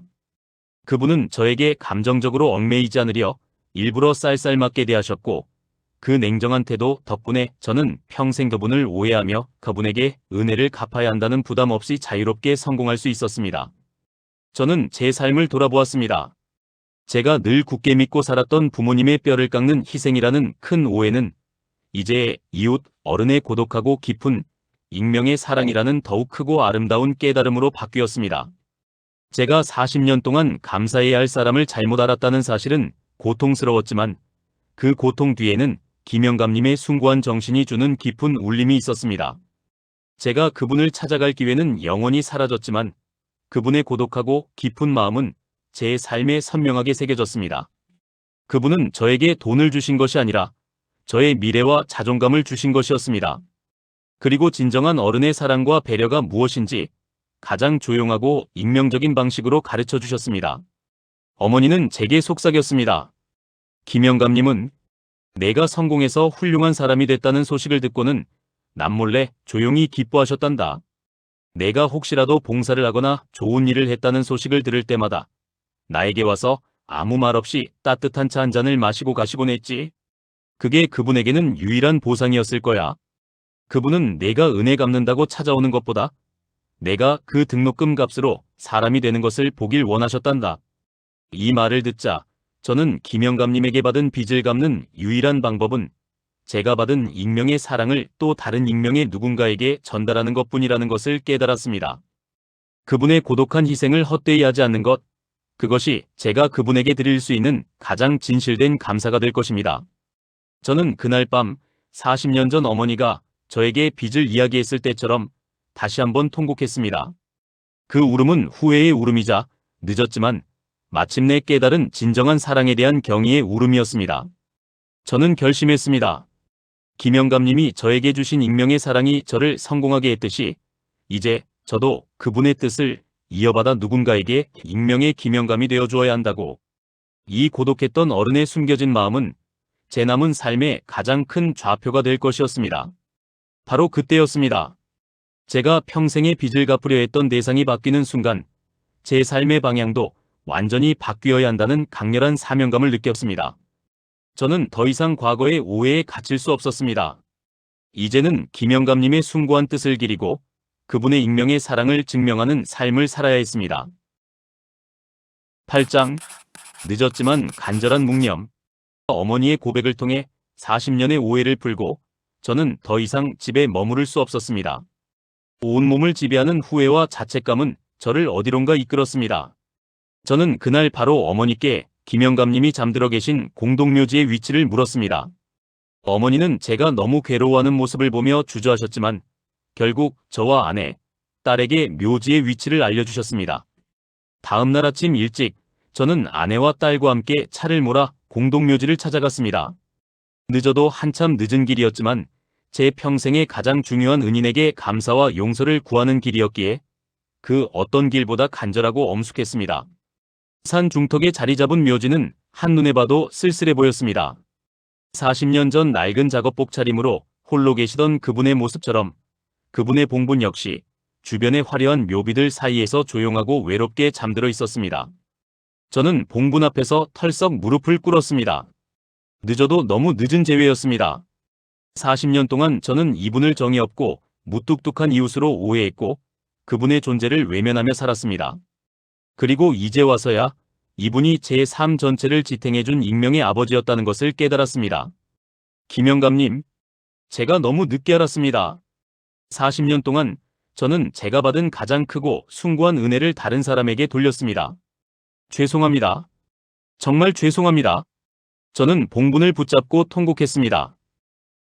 그분은 저에게 감정적으로 얽매이지 않으려 일부러 쌀쌀맞게 대하셨고 그 냉정한 태도 덕분에 저는 평생 그분을 오해하며 그분에게 은혜를 갚아야 한다는 부담 없이 자유롭게 성공할 수 있었습니다. 저는 제 삶을 돌아보았습니다. 제가 늘 굳게 믿고 살았던 부모님의 뼈를 깎는 희생이라는 큰 오해는 이제 이웃, 어른의 고독하고 깊은 익명의 사랑이라는 더욱 크고 아름다운 깨달음으로 바뀌었습니다. 제가 40년 동안 감사해야 할 사람을 잘못 알았다는 사실은 고통스러웠지만 그 고통 뒤에는 김영감님의 숭고한 정신이 주는 깊은 울림이 있었습니다. 제가 그분을 찾아갈 기회는 영원히 사라졌지만 그분의 고독하고 깊은 마음은 제 삶에 선명하게 새겨졌습니다. 그분은 저에게 돈을 주신 것이 아니라 저의 미래와 자존감을 주신 것이었습니다. 그리고 진정한 어른의 사랑과 배려가 무엇인지 가장 조용하고 익명적인 방식으로 가르쳐 주셨습니다. 어머니는 제게 속삭였습니다. 김영감님은 내가 성공해서 훌륭한 사람이 됐다는 소식을 듣고는 남몰래 조용히 기뻐하셨단다. 내가 혹시라도 봉사를 하거나 좋은 일을 했다는 소식을 들을 때마다 나에게 와서 아무 말 없이 따뜻한 차 한 잔을 마시고 가시곤 했지. 그게 그분에게는 유일한 보상이었을 거야. 그분은 내가 은혜 갚는다고 찾아오는 것보다 내가 그 등록금 값으로 사람이 되는 것을 보길 원하셨단다. 이 말을 듣자 저는 김영감님에게 받은 빚을 갚는 유일한 방법은 제가 받은 익명의 사랑을 또 다른 익명의 누군가에게 전달하는 것뿐이라는 것을 깨달았습니다. 그분의 고독한 희생을 헛되이 하지 않는 것, 그것이 제가 그분에게 드릴 수 있는 가장 진실된 감사가 될 것입니다. 저는 그날 밤 40년 전 어머니가 저에게 빚을 이야기했을 때처럼 다시 한번 통곡했습니다. 그 울음은 후회의 울음이자 늦었지만 마침내 깨달은 진정한 사랑에 대한 경의의 울음이었습니다. 저는 결심했습니다. 김영감님이 저에게 주신 익명의 사랑이 저를 성공하게 했듯이 이제 저도 그분의 뜻을 이어받아 누군가에게 익명의 김영감이 되어 주어야 한다고. 이 고독했던 어른의 숨겨진 마음은 제 남은 삶의 가장 큰 좌표가 될 것이었습니다. 바로 그때였습니다. 제가 평생의 빚을 갚으려 했던 대상이 바뀌는 순간 제 삶의 방향도 완전히 바뀌어야 한다는 강렬한 사명감을 느꼈습니다. 저는 더 이상 과거의 오해에 갇힐 수 없었습니다. 이제는 김영감님의 숭고한 뜻을 기리고 그분의 익명의 사랑을 증명하는 삶을 살아야 했습니다. 8장 늦었지만 간절한 묵념. 어머니의 고백을 통해 40년의 오해를 풀고 저는 더 이상 집에 머무를 수 없었습니다. 온몸을 지배하는 후회와 자책감은 저를 어디론가 이끌었습니다. 저는 그날 바로 어머니께 김영감님이 잠들어 계신 공동묘지의 위치를 물었습니다. 어머니는 제가 너무 괴로워하는 모습을 보며 주저하셨지만 결국 저와 아내, 딸에게 묘지의 위치를 알려주셨습니다. 다음 날 아침 일찍 저는 아내와 딸과 함께 차를 몰아 공동묘지를 찾아갔습니다. 늦어도 한참 늦은 길이었지만 제 평생의 가장 중요한 은인에게 감사와 용서를 구하는 길이었기에 그 어떤 길보다 간절하고 엄숙했습니다. 산 중턱에 자리 잡은 묘지는 한눈에 봐도 쓸쓸해 보였습니다. 40년 전 낡은 작업복 차림으로 홀로 계시던 그분의 모습처럼 그분의 봉분 역시 주변의 화려한 묘비들 사이에서 조용하고 외롭게 잠들어 있었습니다. 저는 봉분 앞에서 털썩 무릎을 꿇었습니다. 늦어도 너무 늦은 재회였습니다. 40년 동안 저는 이분을 정이 없고 무뚝뚝한 이웃으로 오해했고 그분의 존재를 외면하며 살았습니다. 그리고 이제 와서야 이분이 제 삶 전체를 지탱해준 익명의 아버지였다는 것을 깨달았습니다. 김영감님, 제가 너무 늦게 알았습니다. 40년 동안 저는 제가 받은 가장 크고 숭고한 은혜를 다른 사람에게 돌렸습니다. 죄송합니다. 정말 죄송합니다. 저는 봉분을 붙잡고 통곡했습니다.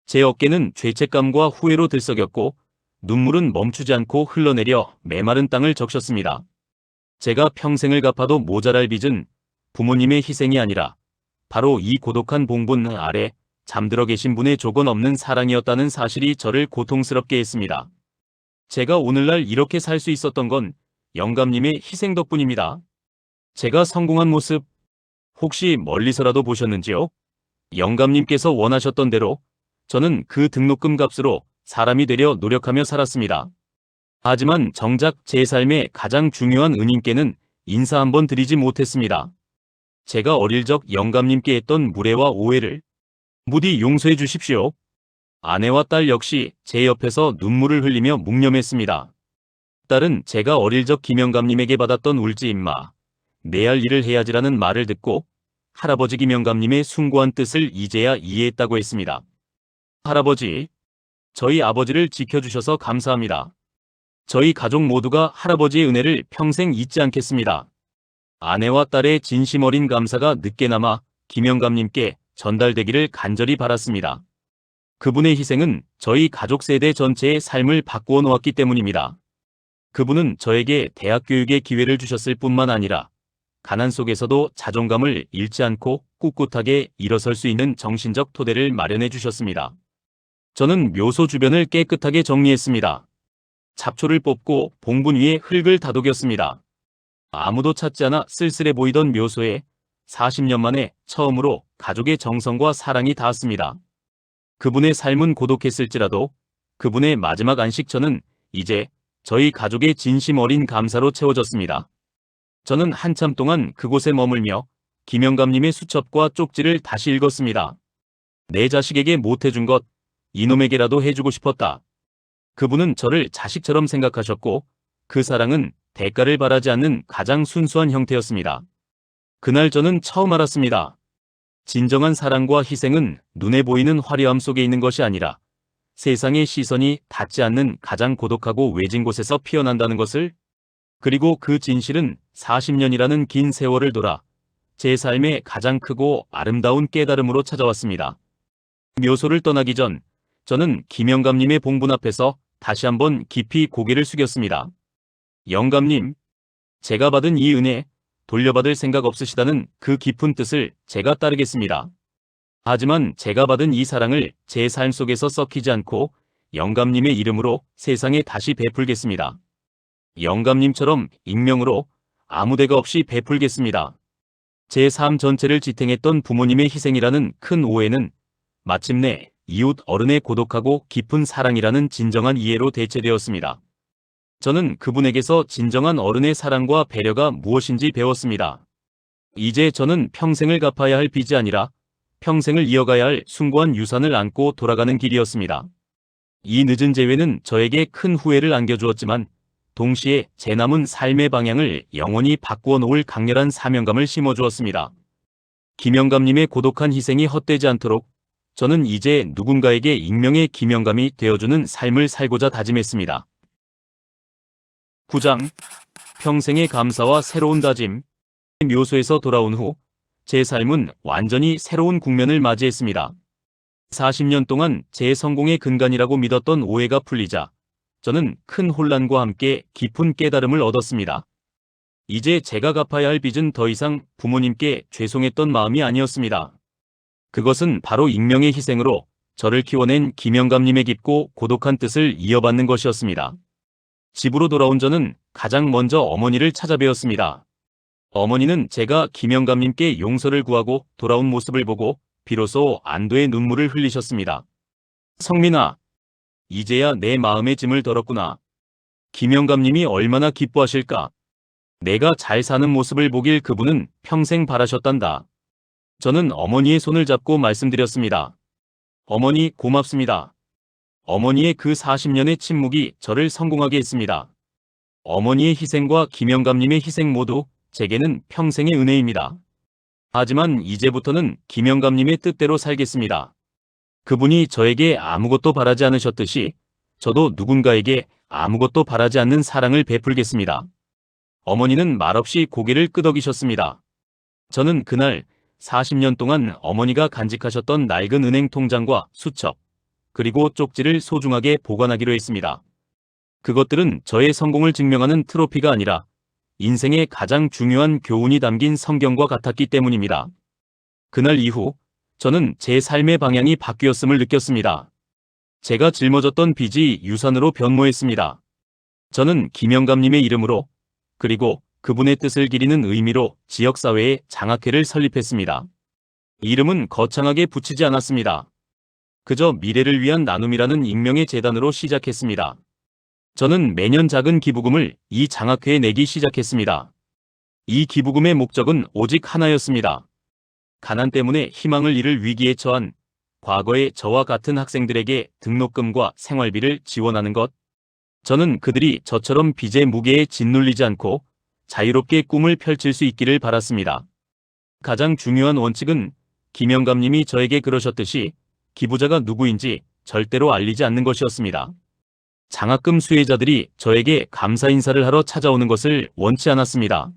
제 어깨는 죄책감과 후회로 들썩였고 눈물은 멈추지 않고 흘러내려 메마른 땅을 적셨습니다. 제가 평생을 갚아도 모자랄 빚은 부모님의 희생이 아니라 바로 이 고독한 봉분 아래 잠들어 계신 분의 조건 없는 사랑이었다는 사실이 저를 고통스럽게 했습니다. 제가 오늘날 이렇게 살 수 있었던 건 영감님의 희생 덕분입니다. 제가 성공한 모습 혹시 멀리서라도 보셨는지요? 영감님께서 원하셨던 대로 저는 그 등록금 값으로 사람이 되려 노력하며 살았습니다. 하지만 정작 제 삶의 가장 중요한 은인께는 인사 한번 드리지 못했습니다. 제가 어릴 적 영감님께 했던 무례와 오해를 부디 용서해 주십시오. 아내와 딸 역시 제 옆에서 눈물을 흘리며 묵념했습니다. 딸은 제가 어릴 적 김영감님에게 받았던 울지 임마, 내 할 일을 해야지라는 말을 듣고 할아버지 김영감님의 숭고한 뜻을 이제야 이해했다고 했습니다. 할아버지, 저희 아버지를 지켜주셔서 감사합니다. 저희 가족 모두가 할아버지의 은혜를 평생 잊지 않겠습니다. 아내와 딸의 진심 어린 감사가 늦게나마 김영감님께 전달되기를 간절히 바랐습니다. 그분의 희생은 저희 가족 세대 전체의 삶을 바꾸어 놓았기 때문입니다. 그분은 저에게 대학 교육의 기회를 주셨을 뿐만 아니라 가난 속에서도 자존감을 잃지 않고 꿋꿋하게 일어설 수 있는 정신적 토대를 마련해 주셨습니다. 저는 묘소 주변을 깨끗하게 정리했습니다. 잡초를 뽑고 봉분 위에 흙을 다독였습니다. 아무도 찾지 않아 쓸쓸해 보이던 묘소에 40년 만에 처음으로 가족의 정성과 사랑이 닿았습니다. 그분의 삶은 고독했을지라도 그분의 마지막 안식처는 이제 저희 가족의 진심 어린 감사로 채워졌습니다. 저는 한참 동안 그곳에 머물며 김영감님의 수첩과 쪽지를 다시 읽었습니다. 내 자식에게 못해준 것, 이놈에게라도 해주고 싶었다. 그분은 저를 자식처럼 생각하셨고 그 사랑은 대가를 바라지 않는 가장 순수한 형태였습니다. 그날 저는 처음 알았습니다. 진정한 사랑과 희생은 눈에 보이는 화려함 속에 있는 것이 아니라 세상의 시선이 닿지 않는 가장 고독하고 외진 곳에서 피어난다는 것을. 그리고 그 진실은 40년이라는 긴 세월을 돌아 제 삶의 가장 크고 아름다운 깨달음으로 찾아왔습니다. 묘소를 떠나기 전 저는 김영감님의 봉분 앞에서 다시 한번 깊이 고개를 숙였습니다. 영감님, 제가 받은 이 은혜, 돌려받을 생각 없으시다는 그 깊은 뜻을 제가 따르겠습니다. 하지만 제가 받은 이 사랑을 제 삶 속에서 썩히지 않고 영감님의 이름으로 세상에 다시 베풀겠습니다. 영감님처럼 익명으로 아무 데가 없이 베풀겠습니다. 제 삶 전체를 지탱했던 부모님의 희생이라는 큰 오해는 마침내 이웃 어른의 고독하고 깊은 사랑이라는 진정한 이해로 대체되었습니다. 저는 그분에게서 진정한 어른의 사랑과 배려가 무엇인지 배웠습니다. 이제 저는 평생을 갚아야 할 빚이 아니라 평생을 이어가야 할 숭고한 유산을 안고 돌아가는 길이었습니다. 이 늦은 재회는 저에게 큰 후회를 안겨주었지만 동시에 제 남은 삶의 방향을 영원히 바꾸어 놓을 강렬한 사명감을 심어주었습니다. 김영감님의 고독한 희생이 헛되지 않도록 저는 이제 누군가에게 익명의 김영감이 되어주는 삶을 살고자 다짐했습니다. 9장 평생의 감사와 새로운 다짐. 묘소에서 돌아온 후 제 삶은 완전히 새로운 국면을 맞이했습니다. 40년 동안 제 성공의 근간이라고 믿었던 오해가 풀리자 저는 큰 혼란과 함께 깊은 깨달음을 얻었습니다. 이제 제가 갚아야 할 빚은 더 이상 부모님께 죄송했던 마음이 아니었습니다. 그것은 바로 익명의 희생으로 저를 키워낸 김영감님의 깊고 고독한 뜻을 이어받는 것이었습니다. 집으로 돌아온 저는 가장 먼저 어머니를 찾아뵈었습니다. 어머니는 제가 김영감님께 용서를 구하고 돌아온 모습을 보고 비로소 안도의 눈물을 흘리셨습니다. 성민아, 이제야 내 마음의 짐을 덜었구나. 김영감님이 얼마나 기뻐하실까. 내가 잘 사는 모습을 보길 그분은 평생 바라셨단다. 저는 어머니의 손을 잡고 말씀드렸습니다. 어머니 고맙습니다. 어머니의 그 40년의 침묵이 저를 성공하게 했습니다. 어머니의 희생과 김영감님의 희생 모두 제게는 평생의 은혜입니다. 하지만 이제부터는 김영감님의 뜻대로 살겠습니다. 그분이 저에게 아무것도 바라지 않으셨듯이 저도 누군가에게 아무것도 바라지 않는 사랑을 베풀겠습니다. 어머니는 말없이 고개를 끄덕이셨습니다. 저는 그날 40년 동안 어머니가 간직하셨던 낡은 은행 통장과 수첩, 그리고 쪽지를 소중하게 보관하기로 했습니다. 그것들은 저의 성공을 증명하는 트로피가 아니라 인생의 가장 중요한 교훈이 담긴 성경과 같았기 때문입니다. 그날 이후 저는 제 삶의 방향이 바뀌었음을 느꼈습니다. 제가 짊어졌던 빚이 유산으로 변모했습니다. 저는 김영감님의 이름으로 그리고 그분의 뜻을 기리는 의미로 지역사회에 장학회를 설립했습니다. 이름은 거창하게 붙이지 않았습니다. 그저 미래를 위한 나눔이라는 익명의 재단으로 시작했습니다. 저는 매년 작은 기부금을 이 장학회에 내기 시작했습니다. 이 기부금의 목적은 오직 하나였습니다. 가난 때문에 희망을 잃을 위기에 처한 과거의 저와 같은 학생들에게 등록금과 생활비를 지원하는 것. 저는 그들이 저처럼 빚의 무게에 짓눌리지 않고 자유롭게 꿈을 펼칠 수 있기를 바랐습니다. 가장 중요한 원칙은 김영감님이 저에게 그러셨듯이 기부자가 누구인지 절대로 알리지 않는 것이었습니다. 장학금 수혜자들이 저에게 감사 인사를 하러 찾아오는 것을 원치 않았습니다.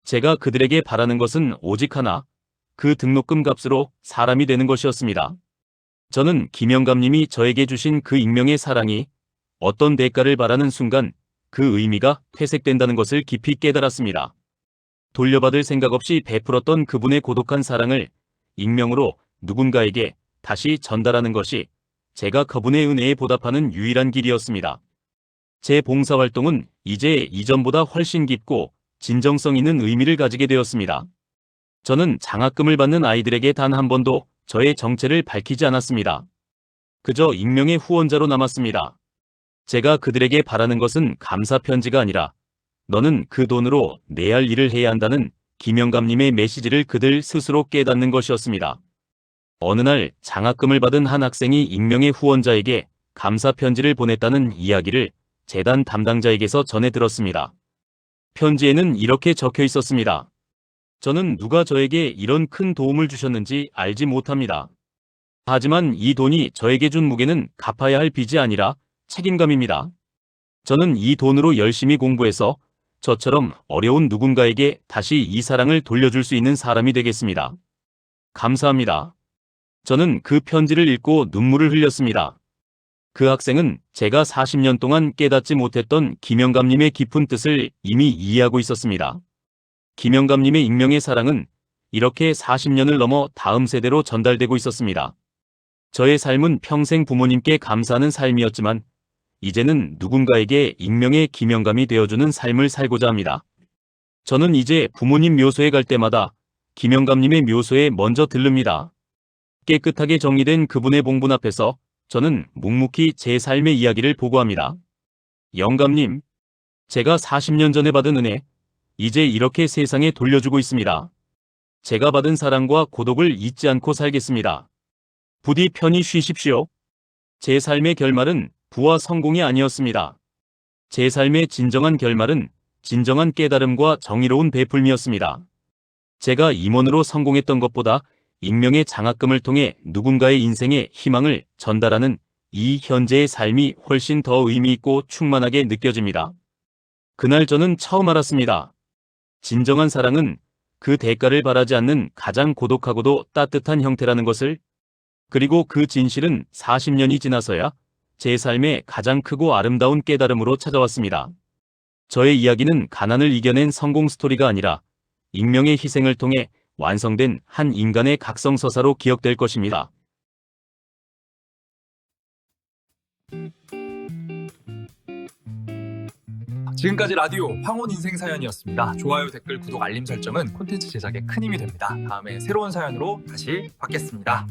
제가 그들에게 바라는 것은 오직 하나, 그 등록금 값으로 사람이 되는 것이었습니다. 저는 김영감님이 저에게 주신 그 익명의 사랑이 어떤 대가를 바라는 순간 그 의미가 퇴색된다는 것을 깊이 깨달았습니다. 돌려받을 생각 없이 베풀었던 그분의 고독한 사랑을 익명으로 누군가에게 다시 전달하는 것이 제가 그분의 은혜에 보답하는 유일한 길이었습니다. 제 봉사활동은 이제 이전보다 훨씬 깊고 진정성 있는 의미를 가지게 되었습니다. 저는 장학금을 받는 아이들에게 단 한 번도 저의 정체를 밝히지 않았습니다. 그저 익명의 후원자로 남았습니다. 제가 그들에게 바라는 것은 감사 편지가 아니라 너는 그 돈으로 내야 할 일을 해야 한다는 김영감님의 메시지를 그들 스스로 깨닫는 것이었습니다. 어느 날 장학금을 받은 한 학생이 익명의 후원자에게 감사 편지를 보냈다는 이야기를 재단 담당자에게서 전해 들었습니다. 편지에는 이렇게 적혀 있었습니다. 저는 누가 저에게 이런 큰 도움을 주셨는지 알지 못합니다. 하지만 이 돈이 저에게 준 무게는 갚아야 할 빚이 아니라 책임감입니다. 저는 이 돈으로 열심히 공부해서 저처럼 어려운 누군가에게 다시 이 사랑을 돌려줄 수 있는 사람이 되겠습니다. 감사합니다. 저는 그 편지를 읽고 눈물을 흘렸습니다. 그 학생은 제가 40년 동안 깨닫지 못했던 김영감님의 깊은 뜻을 이미 이해하고 있었습니다. 김영감님의 익명의 사랑은 이렇게 40년을 넘어 다음 세대로 전달되고 있었습니다. 저의 삶은 평생 부모님께 감사하는 삶이었지만 이제는 누군가에게 익명의 기명감이 되어주는 삶을 살고자 합니다. 저는 이제 부모님 묘소에 갈 때마다 기명감님의 묘소에 먼저 들릅니다. 깨끗하게 정리된 그분의 봉분 앞에서 저는 묵묵히 제 삶의 이야기를 보고합니다. 영감님, 제가 40년 전에 받은 은혜, 이제 이렇게 세상에 돌려주고 있습니다. 제가 받은 사랑과 고독을 잊지 않고 살겠습니다. 부디 편히 쉬십시오. 제 삶의 결말은 부와 성공이 아니었습니다. 제 삶의 진정한 결말은 진정한 깨달음과 정의로운 베풀미였습니다. 제가 임원으로 성공했던 것보다 익명의 장학금을 통해 누군가의 인생에 희망을 전달하는 이 현재의 삶이 훨씬 더 의미있고 충만하게 느껴집니다. 그날 저는 처음 알았습니다. 진정한 사랑은 그 대가를 바라지 않는 가장 고독하고도 따뜻한 형태라는 것을. 그리고 그 진실은 40년이 지나서야 제 삶의 가장 크고 아름다운 깨달음으로 찾아왔습니다. 저의 이야기는 가난을 이겨낸 성공 스토리가 아니라 익명의 희생을 통해 완성된 한 인간의 각성서사로 기억될 것입니다. 지금까지 라디오 황혼 인생 사연이었습니다. 좋아요, 댓글, 구독, 알림 설정은 콘텐츠 제작에 큰 힘이 됩니다. 다음에 새로운 사연으로 다시 뵙겠습니다.